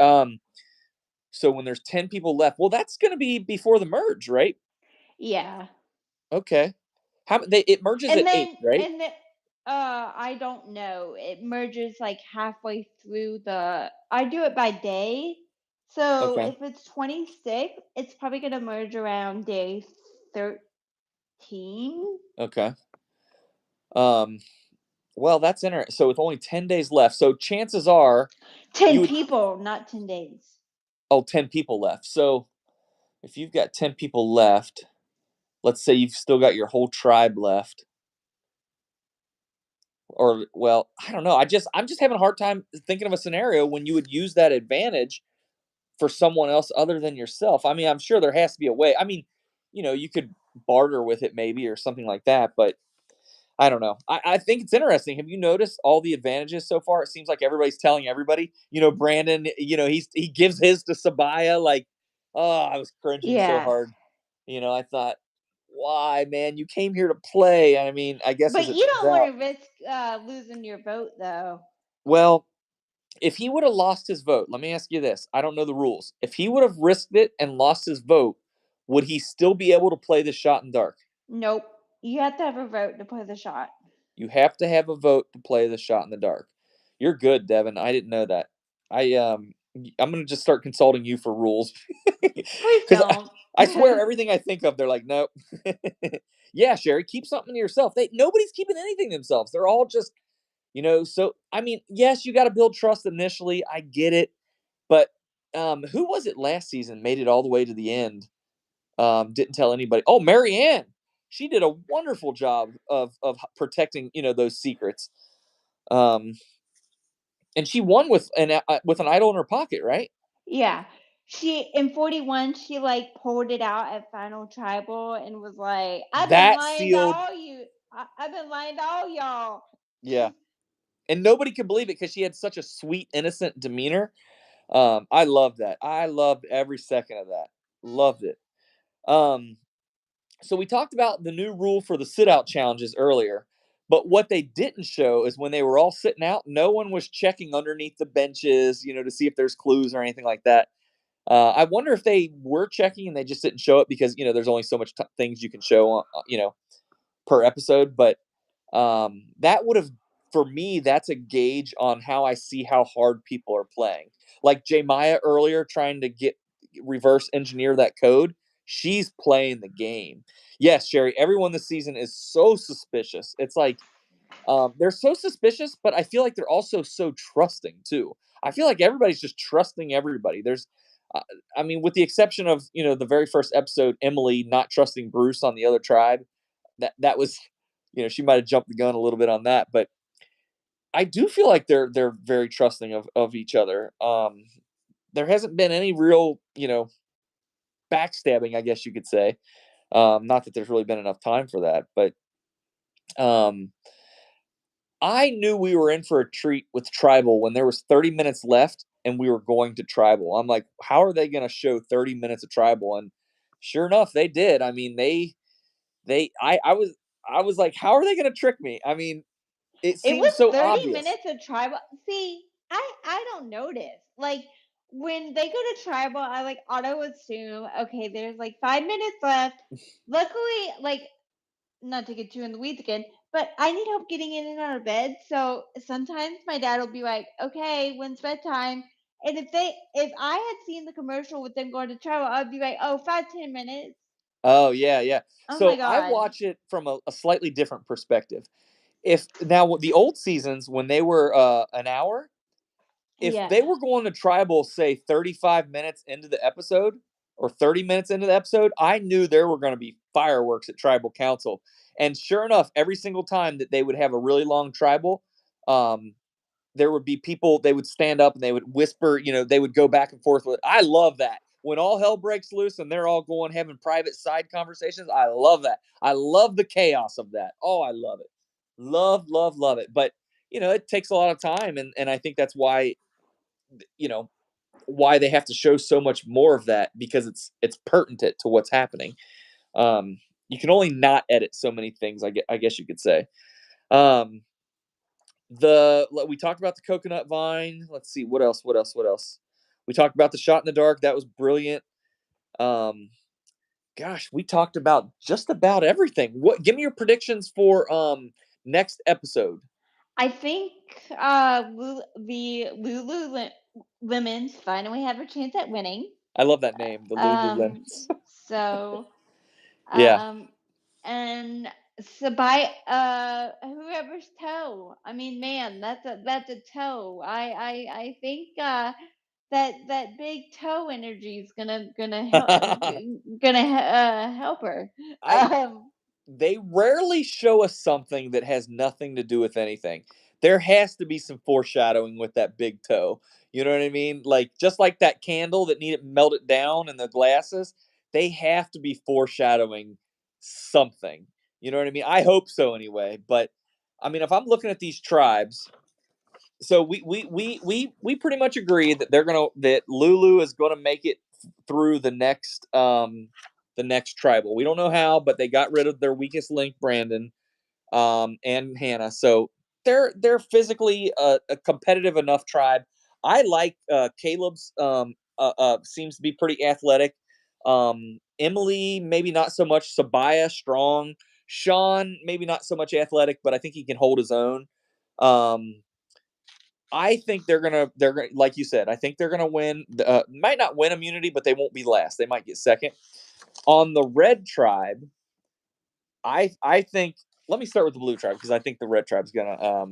A: So when there's 10 people left, well, that's going to be before the merge, right?
B: Yeah.
A: Okay. It merges
B: And
A: at 8,
B: then
A: right?
B: and then I don't know. It merges like halfway through the I do it by day. So
A: Okay.
B: if it's 26, it's probably going to merge around day 13.
A: Okay. Um well, that's interesting. So with only 10 days left. So chances are
B: 10
A: you would
B: people, not 10 days.
A: 10 people left. So if you've got 10 people left, let's say you've still got your whole tribe left or well, I don't know. I'm just having a hard time thinking of a scenario when you would use that advantage for someone else other than yourself. I mean, I'm sure there has to be a way. I mean, you could barter with it maybe or something like that, but I don't know. I think it's interesting. Have you noticed all the advantages so far? It seems like everybody's telling everybody. Brandon, he gives his to Sabaya. Like, oh, I was cringing so
B: Yeah.
A: hard. I thought, why, man? You came here to play. I mean, I guess
B: But
A: as it
B: you
A: turns
B: don't want
A: out,
B: to risk losing your vote, though.
A: well, if he would have lost his vote, let me ask you this. I don't know the rules. If he would have risked it and lost his vote, would he still be able to play the shot in dark?
B: Nope. You have to have a vote to play the shot.
A: You have to have a vote to play the shot in the dark. You're good, Devon. I didn't know that. I'm gonna just start consulting you for rules
B: Please
A: because
B: don't.
A: I swear everything I think of, they're like, nope. Yeah, Sherry, keep something to yourself. Nobody's keeping anything to themselves. They're all just, So I mean, yes, you got to build trust initially. I get it, but who was it last season? Made it all the way to the end. Didn't tell anybody. Oh, Marianne, she did a wonderful job of protecting those secrets. Um, and she won with an idol in her pocket, right?
B: Yeah. She in 41, she like pulled it out at Final Tribal and was like, "I've been
A: That
B: lying to
A: sealed,
B: all you. I've been lying to all y'all."
A: yeah. And nobody could believe it because she had such a sweet, innocent demeanor. I loved that. I loved every second of that. Loved it. Um, so we talked about the new rule for the sit out challenges earlier, but what they didn't show is when they were all sitting out, no one was checking underneath the benches, to see if there's clues or anything like that. I wonder if they were checking and they just didn't show it because there's only so much things you can show per episode. But that would have, for me, that's a gauge on how I see how hard people are playing. Like J Maya earlier, trying to get reverse engineer that code. She's playing the game. Yes, Sherry. Everyone this season is so suspicious. It's like they're so suspicious, but I feel like they're also so trusting too. I feel like everybody's just trusting everybody. Uh, I mean, with the exception of the very first episode, Emily not trusting Bruce on the other tribe. That was, she might have jumped the gun a little bit on that, but I do feel like they're very trusting of each other. There hasn't been any real backstabbing, I guess you could say. Not that there's really been enough time for that, but um, I knew we were in for a treat with Tribal when there was 30 minutes left and we were going to Tribal. I'm like, how are they going to show 30 minutes of Tribal? And sure enough, they did. I mean, I was like, how are they going to trick me? I mean, it
B: It
A: seems
B: was
A: so
B: 30
A: obvious.
B: minutes of tribal. See, I don't notice. Like when they go to tribal, I like auto assume, okay, there's like 5 minutes left. Luckily, like not to get too in the weeds again, but I need help getting in and out of bed. So sometimes my dad will be like, "Okay, when's bedtime?" And if I had seen the commercial with them going to travel, I'd be like, "Oh, 5, 10 minutes."
A: Oh yeah, yeah.
B: Oh my
A: So I
B: god.
A: watch it from a slightly different perspective. if now the old seasons when they were an hour, if
B: Yeah.
A: they were going to tribal, say 35 minutes into the episode or 30 minutes into the episode, I knew there were going to be fireworks at tribal council. And sure enough, every single time that they would have a really long tribal, um, there would be people, they would stand up and they would whisper, they would go back and forth with. I love that. When all hell breaks loose and they're all going having private side conversations, I love that. I love the chaos of that. Oh, I love it. Love, love, love it. But it takes a lot of time, and I think that's you know why they have to show so much more of that, because it's pertinent to what's happening. Um, you can only not edit so many things, I guess you could say. Um, we talked about the coconut vine. Let's see what else. What else? What else? We talked about the shot in the dark. That was brilliant. Um, Gosh, we talked about just about everything. What? Give me your predictions for next episode.
B: I think the Lemons finally have a chance at winning.
A: I love that name, the
B: Um,
A: Lululemons.
B: so
A: Yeah.
B: um, and so by whoever's toe. I mean, man, that's a toe. I think that big toe energy is gonna help help her.
A: I
B: Um,
A: They rarely show us something that has nothing to do with anything. There has to be some foreshadowing with that big toe. You know what I mean? Like, just like that candle that needed melted down and the glasses, they have to be foreshadowing something. You know what I mean? I hope so anyway. But I mean, if I'm looking at these tribes, so we pretty much agree that that Lulu is gonna make it through the next tribal. We don't know how, but they got rid of their weakest link, Brandon, and Hannah. So they're physically a competitive enough tribe. I like Caleb's. Seems to be pretty athletic. Emily, maybe not so much. Sabaya, strong. Sean, maybe not so much athletic, but I think he can hold his own. Um, I think they're gonna like you said. I think they're gonna win. Might not win immunity, but they won't be last. They might get second. On the red tribe, I think. Let me start with the blue tribe because I think the red tribe's gonna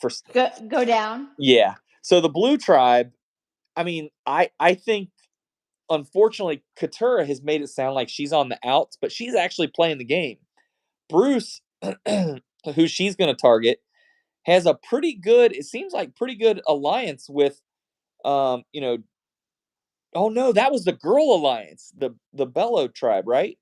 A: first.
B: go down.
A: Yeah. So the blue tribe. I mean, I think unfortunately Katura has made it sound like she's on the outs, but she's actually playing the game. Bruce, who she's gonna target, has a pretty good. It seems like pretty good alliance with you know, oh no, that was the girl alliance, the Bello tribe, right?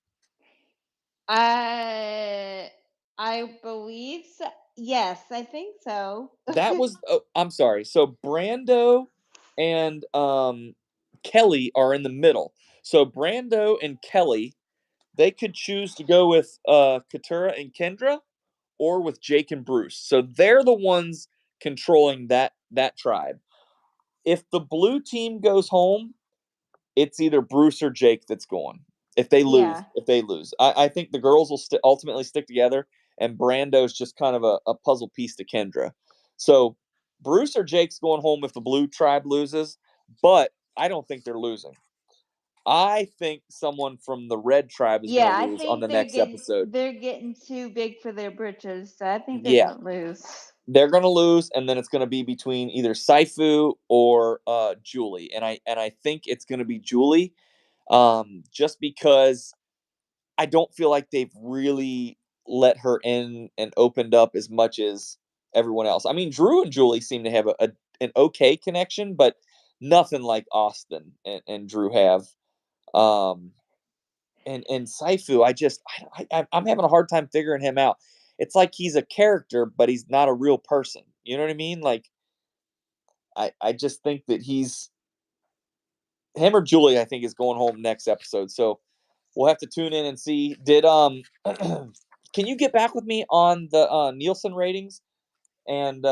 B: I I believe so. Yes, I think so.
A: That was oh, I'm sorry. So Brando and Kelly are in the middle. So Brando and Kelly, they could choose to go with Katura and Kendra or with Jake and Bruce. So they're the ones controlling that tribe. If the blue team goes home, it's either Bruce or Jake that's going.
B: Yeah.
A: If they lose, I think the girls will ultimately stick together, and Brando's just kind of a puzzle piece to Kendra. So Bruce or Jake's going home if the blue tribe loses, but I don't think they're losing. I think someone from the red tribe is going
B: Yeah,
A: to
B: I
A: lose on
B: think
A: the next episode.
B: they're getting too big for their britches, so I think they're
A: Yeah,
B: gonna lose.
A: they're going to lose, and then it's going to be between either Saifu or Julie, and I think it's going to be Julie, just because I don't feel like they've really let her in and opened up as much as everyone else. I mean, Drew and Julie seem to have an okay connection, but nothing like Austin and Drew have. Um, and Saifu, I'm having a hard time figuring him out. It's like he's a character, but he's not a real person. You know what I mean? Like I just think that he's him or Julie. I think is going home next episode. So we'll have to tune in and see. Did can you get back with me on the Nielsen ratings? And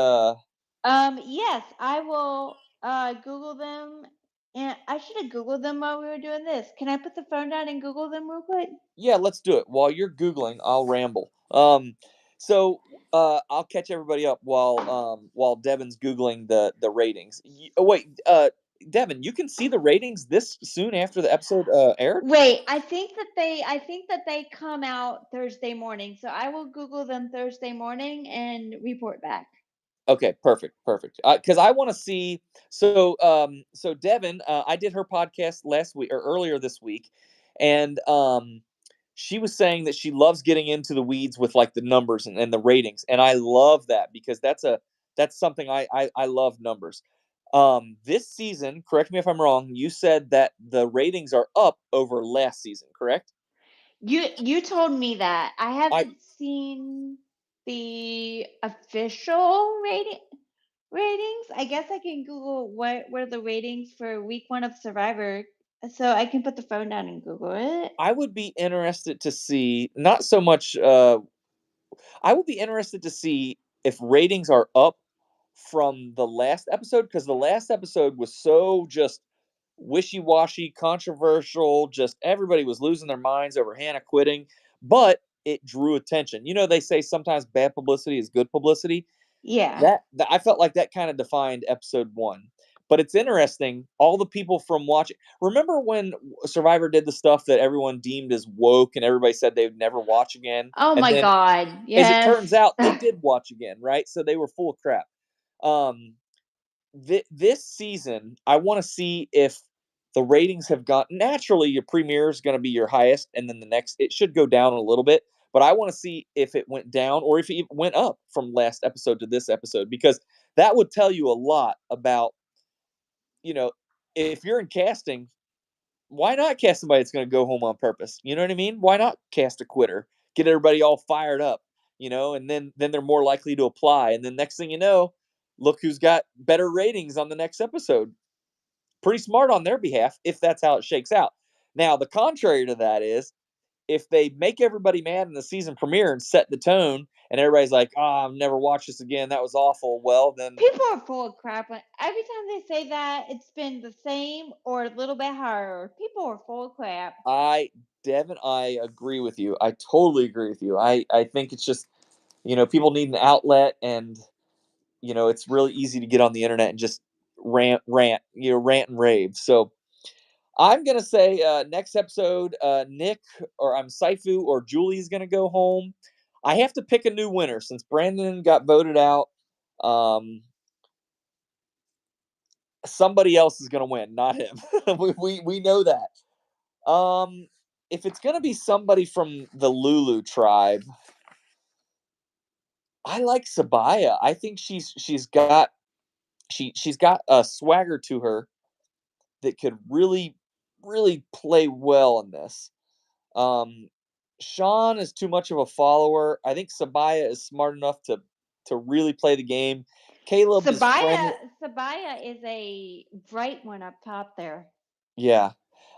B: Yes, I will Google them, and I should have Googled them while we were doing this. Can I put the phone down and Google them real quick?
A: yeah, let's do it. While you're googling, I'll ramble. So I'll catch everybody up while Devon's googling the ratings. Oh wait, Devin, you can see the ratings this soon after the episode aired.
B: Wait, I think that they come out Thursday morning. So I will Google them Thursday morning and report back.
A: Okay, perfect, perfect. Because I want to see. So Devin, I did her podcast last week or earlier this week, and she was saying that she loves getting into the weeds with like the numbers and the ratings, and I love that because that's something I love numbers. This season, correct me if I'm wrong. You said that the ratings are up over last season, correct?
B: You told me that. I
A: I
B: haven't seen the official ratings. I guess I can Google what were the ratings for week 1 of Survivor, so I can put the phone down and Google it.
A: I would be interested to see not so much. I would be interested to see if ratings are up from the last episode because the last episode was so just wishy-washy, controversial, just everybody was losing their minds over Hannah quitting, but it drew attention. They say sometimes bad publicity is good publicity.
B: Yeah.
A: That I felt like that kind of defined episode 1. But it's interesting, all the people from watching. Remember when Survivor did the stuff that everyone deemed as woke and everybody said they would never watch again?
B: Oh
A: And
B: my
A: then,
B: god.
A: as it turns
B: Yes.
A: out, they did watch again, right? So they were full of crap. Um, this season, I want to see if the ratings have gone. Naturally, your premiere is going to be your highest, and then the next it should go down a little bit. But I want to see if it went down or if it went up from last episode to this episode because that would tell you a lot about you know if you're in casting. Why not cast somebody that's going to go home on purpose? You know what I mean? Why not cast a quitter? Get everybody all fired up, and then they're more likely to apply. And then next thing you know, look who's got better ratings on the next episode. Pretty smart on their behalf if that's how it shakes out. Now, the contrary to that is if they make everybody mad in the season premiere and set the tone and everybody's like, "Oh, I'll never watch this again. That was awful." Well, then
B: People are full of crap. Every time they say that, it's been the same or a little bit higher. People are full of crap.
A: I Devin, I agree with you. I totally agree with you. I think it's just, people need an outlet and it's really easy to get on the internet and just rant and rave. So I'm gonna say next episode, Nick or I'm Saifu or Julie's gonna go home. I have to pick a new winner since Brandon got voted out. Um, Somebody else is gonna win, not him. We know that. If it's gonna be somebody from the Lulu tribe, I like Sabaya. I think she's got a swagger to her that could really, really play well in this. Um, Sean is too much of a follower. I think Sabaya is smart enough to really play the game. Caleb is
B: Sabaya
A: friendly.
B: Sabaya is a bright one up top there.
A: Yeah,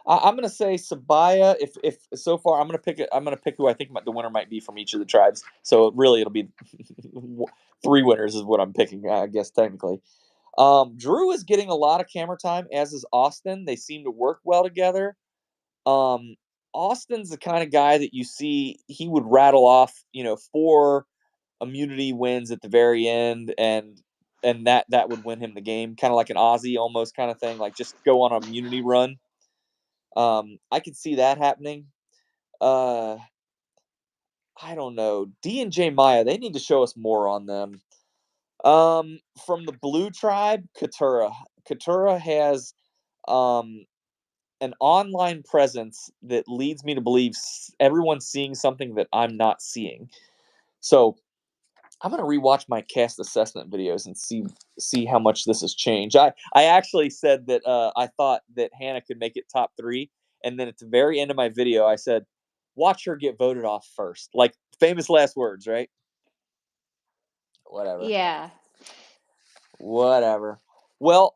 A: I'm gonna say Sabaya. If so far, I'm gonna pick it. I'm gonna pick who I think the winner might be from each of the tribes. So really, it'll be 3 winners is what I'm picking. I guess technically. Drew is getting a lot of camera time, as is Austin. They seem to work well together. Um, Austin's the kind of guy that you see he would rattle off, 4 immunity wins at the very end, and that would win him the game, kind of like an Aussie almost kind of thing, like just go on a immunity run. I could see that happening. Uh, I don't know. D and J Maya, they need to show us more on them. From the Blue Tribe, Katura. Katura has um an online presence that leads me to believe everyone's seeing something that I'm not seeing. So I'm gonna rewatch my cast assessment videos and see how much this has changed. I actually said that I thought that Hannah could make it top 3, and then at the very end of my video, I said, "Watch her get voted off first." Like famous last words, right? Whatever.
B: Yeah.
A: Whatever. Well,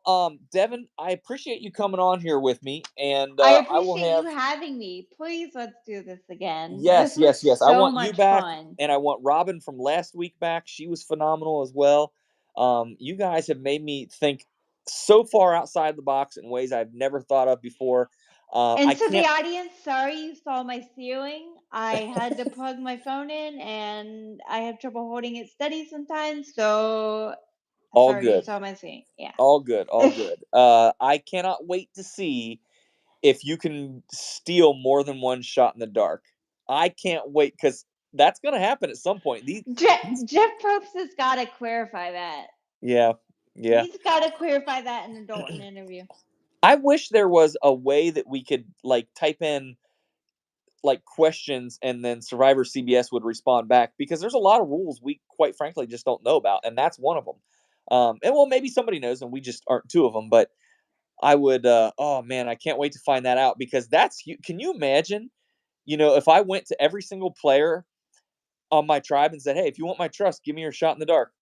A: Devin, I appreciate you coming on here with me, and
B: I
A: I will
B: appreciate you
A: have.
B: having me. Please let's do this again.
A: Yes,
B: This was
A: yes, yes. I
B: so
A: want you
B: much
A: back,
B: fun.
A: and I want Robin from last week back. She was phenomenal as well. You guys have made me think so far outside the box in ways I've never thought of before. I
B: And to the
A: can't.
B: audience, sorry you saw my ceiling. I had to plug my phone in and I have trouble holding it steady sometimes. So
A: All
B: Sorry, you
A: good.
B: saw my scene. Yeah.
A: All good. All good. I cannot wait to see if you can steal more than one shot in the dark. I can't wait because that's gonna happen at some point. These
B: Jeff Probst has got to clarify that.
A: yeah, yeah.
B: He's got to clarify that in the Dalton interview.
A: I wish there was a way that we could like type in like questions and then Survivor CBS would respond back because there's a lot of rules we quite frankly just don't know about, and that's one of them. And well, maybe somebody knows, and we just aren't two of them. But I would. Oh man, I can't wait to find that out because that's. Can you imagine? You know, if I went to every single player on my tribe and said, "Hey, if you want my trust, give me your shot in the dark,"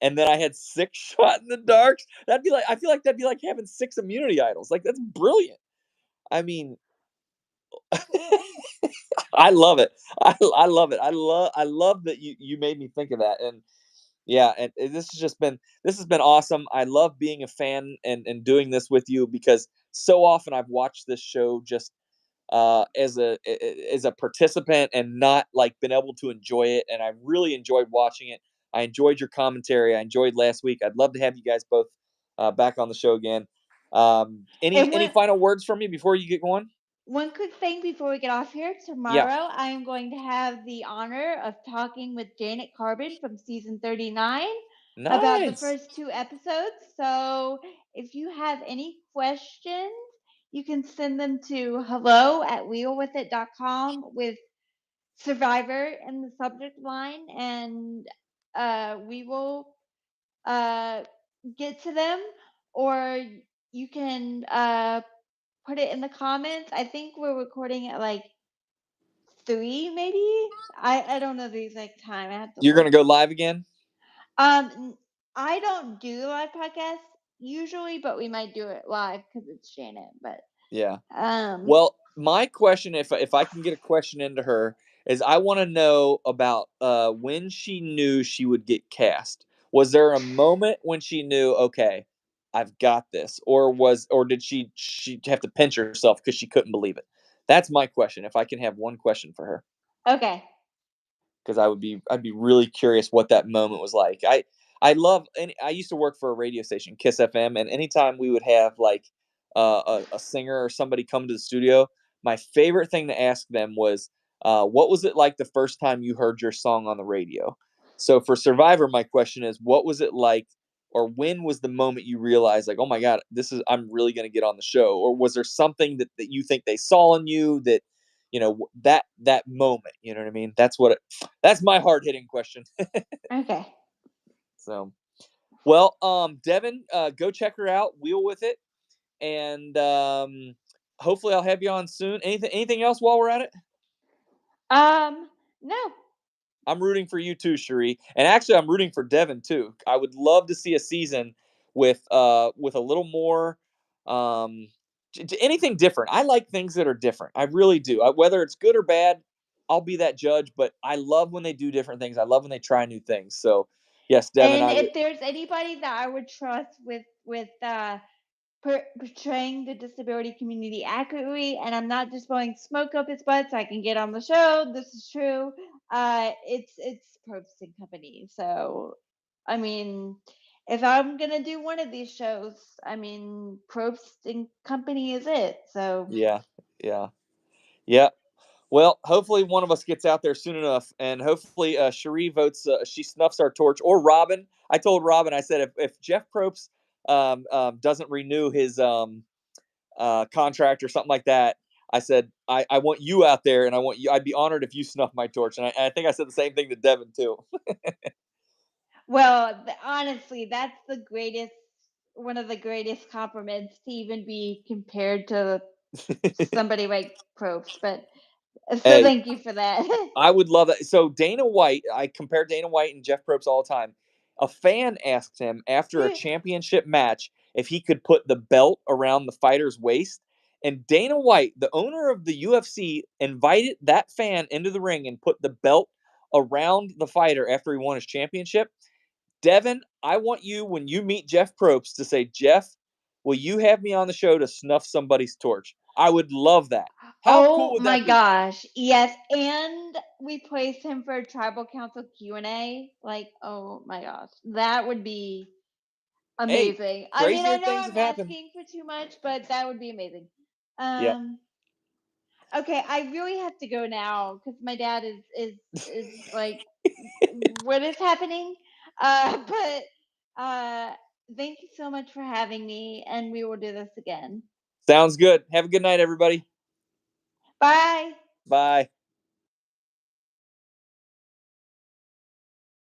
A: and then I had six shot in the darks, that'd be like. I feel like that'd be like having six immunity idols. Like that's brilliant. I mean, I love it. I love it. I love that you made me think of that. And yeah, and this has been awesome. I love being a fan and doing this with you because so often I've watched this show just as a participant and not like been able to enjoy it. And I really enjoyed watching it. I enjoyed your commentary. I enjoyed last week. I'd love to have you guys both back on the show again.
B: And
A: Any final words from you before you get going?
B: one quick thing before we get off here.
A: Yeah,
B: Tomorrow, I am going to have the honor of talking with Janet Carbon from season 39 about the
A: nice.
B: first two episodes. So if you have any questions, you can send them to hello@wheelwithit.com with Survivor in the subject line, and we will uh, get to them, or you can put it in the comments. I think we're recording at like 3, maybe. I don't know the exact time. I have to
A: You're
B: look.
A: gonna go live again?
B: I don't do live podcasts usually, but we might do it live because it's Janet. But
A: Yeah.
B: um,
A: Well, my question, if I can get a question into her, is I want to know about when she knew she would get cast. Was there a moment when she knew, okay, I've got this, or did she have to pinch herself because she couldn't believe it? That's my question. If I can have one question for her,
B: okay.
A: because I'd be really curious what that moment was like. I love and I used to work for a radio station, Kiss FM, and anytime we would have like a singer or somebody come to the studio, my favorite thing to ask them was, "What was it like the first time you heard your song on the radio?" So for Survivor, my question is, what was it like, or when was the moment you realized, like, "Oh my God, I'm really going to get on the show," or was there something that you think they saw in you that that moment, you know what I mean? That's my hard hitting question.
B: Okay.
A: So, well, Devon, go check her out. Wheel with it, and hopefully I'll have you on soon. Anything else while we're at it?
B: No.
A: I'm rooting for you too, Cherie, and actually I'm rooting for Devon too. I would love to see a season with a little more um anything different. I like things that are different. I really do. Whether it's good or bad, I'll be that judge. But I love when they do different things. I love when they try new things. So yes, Devon,
B: And
A: I would.
B: if there's anybody that I would trust with portraying the disability community accurately, and I'm not just blowing smoke up his butt so I can get on the show. This is true. It's Probst and Company. So, I mean, if I'm gonna do one of these shows, I mean, Probst and Company is it. So,
A: Yeah, yeah, yeah. Well, hopefully one of us gets out there soon enough, and hopefully Cherie votes. She snuffs our torch, or Robin. I told Robin, I said, if Jeff Probst doesn't renew his contract or something like that, I said I want you out there, and I want you. I'd be honored if you snuff my torch, and I think I said the same thing to Devon too.
B: well, honestly, that's the greatest, one of the greatest compliments to even be compared to somebody like Probst. But so
A: Hey,
B: thank you for that.
A: I would love that. So Dana White, I compare Dana White and Jeff Probst all the time. A fan asked him after a championship match if he could put the belt around the fighter's waist. And Dana White, the owner of the UFC, invited that fan into the ring and put the belt around the fighter after he won his championship. Devin, I want you, when you meet Jeff Probst, to say, Jeff, will you have me on the show to snuff somebody's torch? I would love that. How cool
B: Oh
A: would
B: my
A: that be?
B: gosh. Yes, and we placed him for a tribal council Q&A. Like, oh my gosh. That would be
A: Hey,
B: Amazing. I mean, I
A: crazier
B: know
A: things have
B: I'm
A: happened.
B: asking for too much, but that would be amazing.
A: Yep.
B: Okay, I really have to go now because my dad is like, what is happening? But thank you so much for having me, and we will do this again.
A: Sounds good. Have a good night, everybody.
B: Bye.
A: Bye.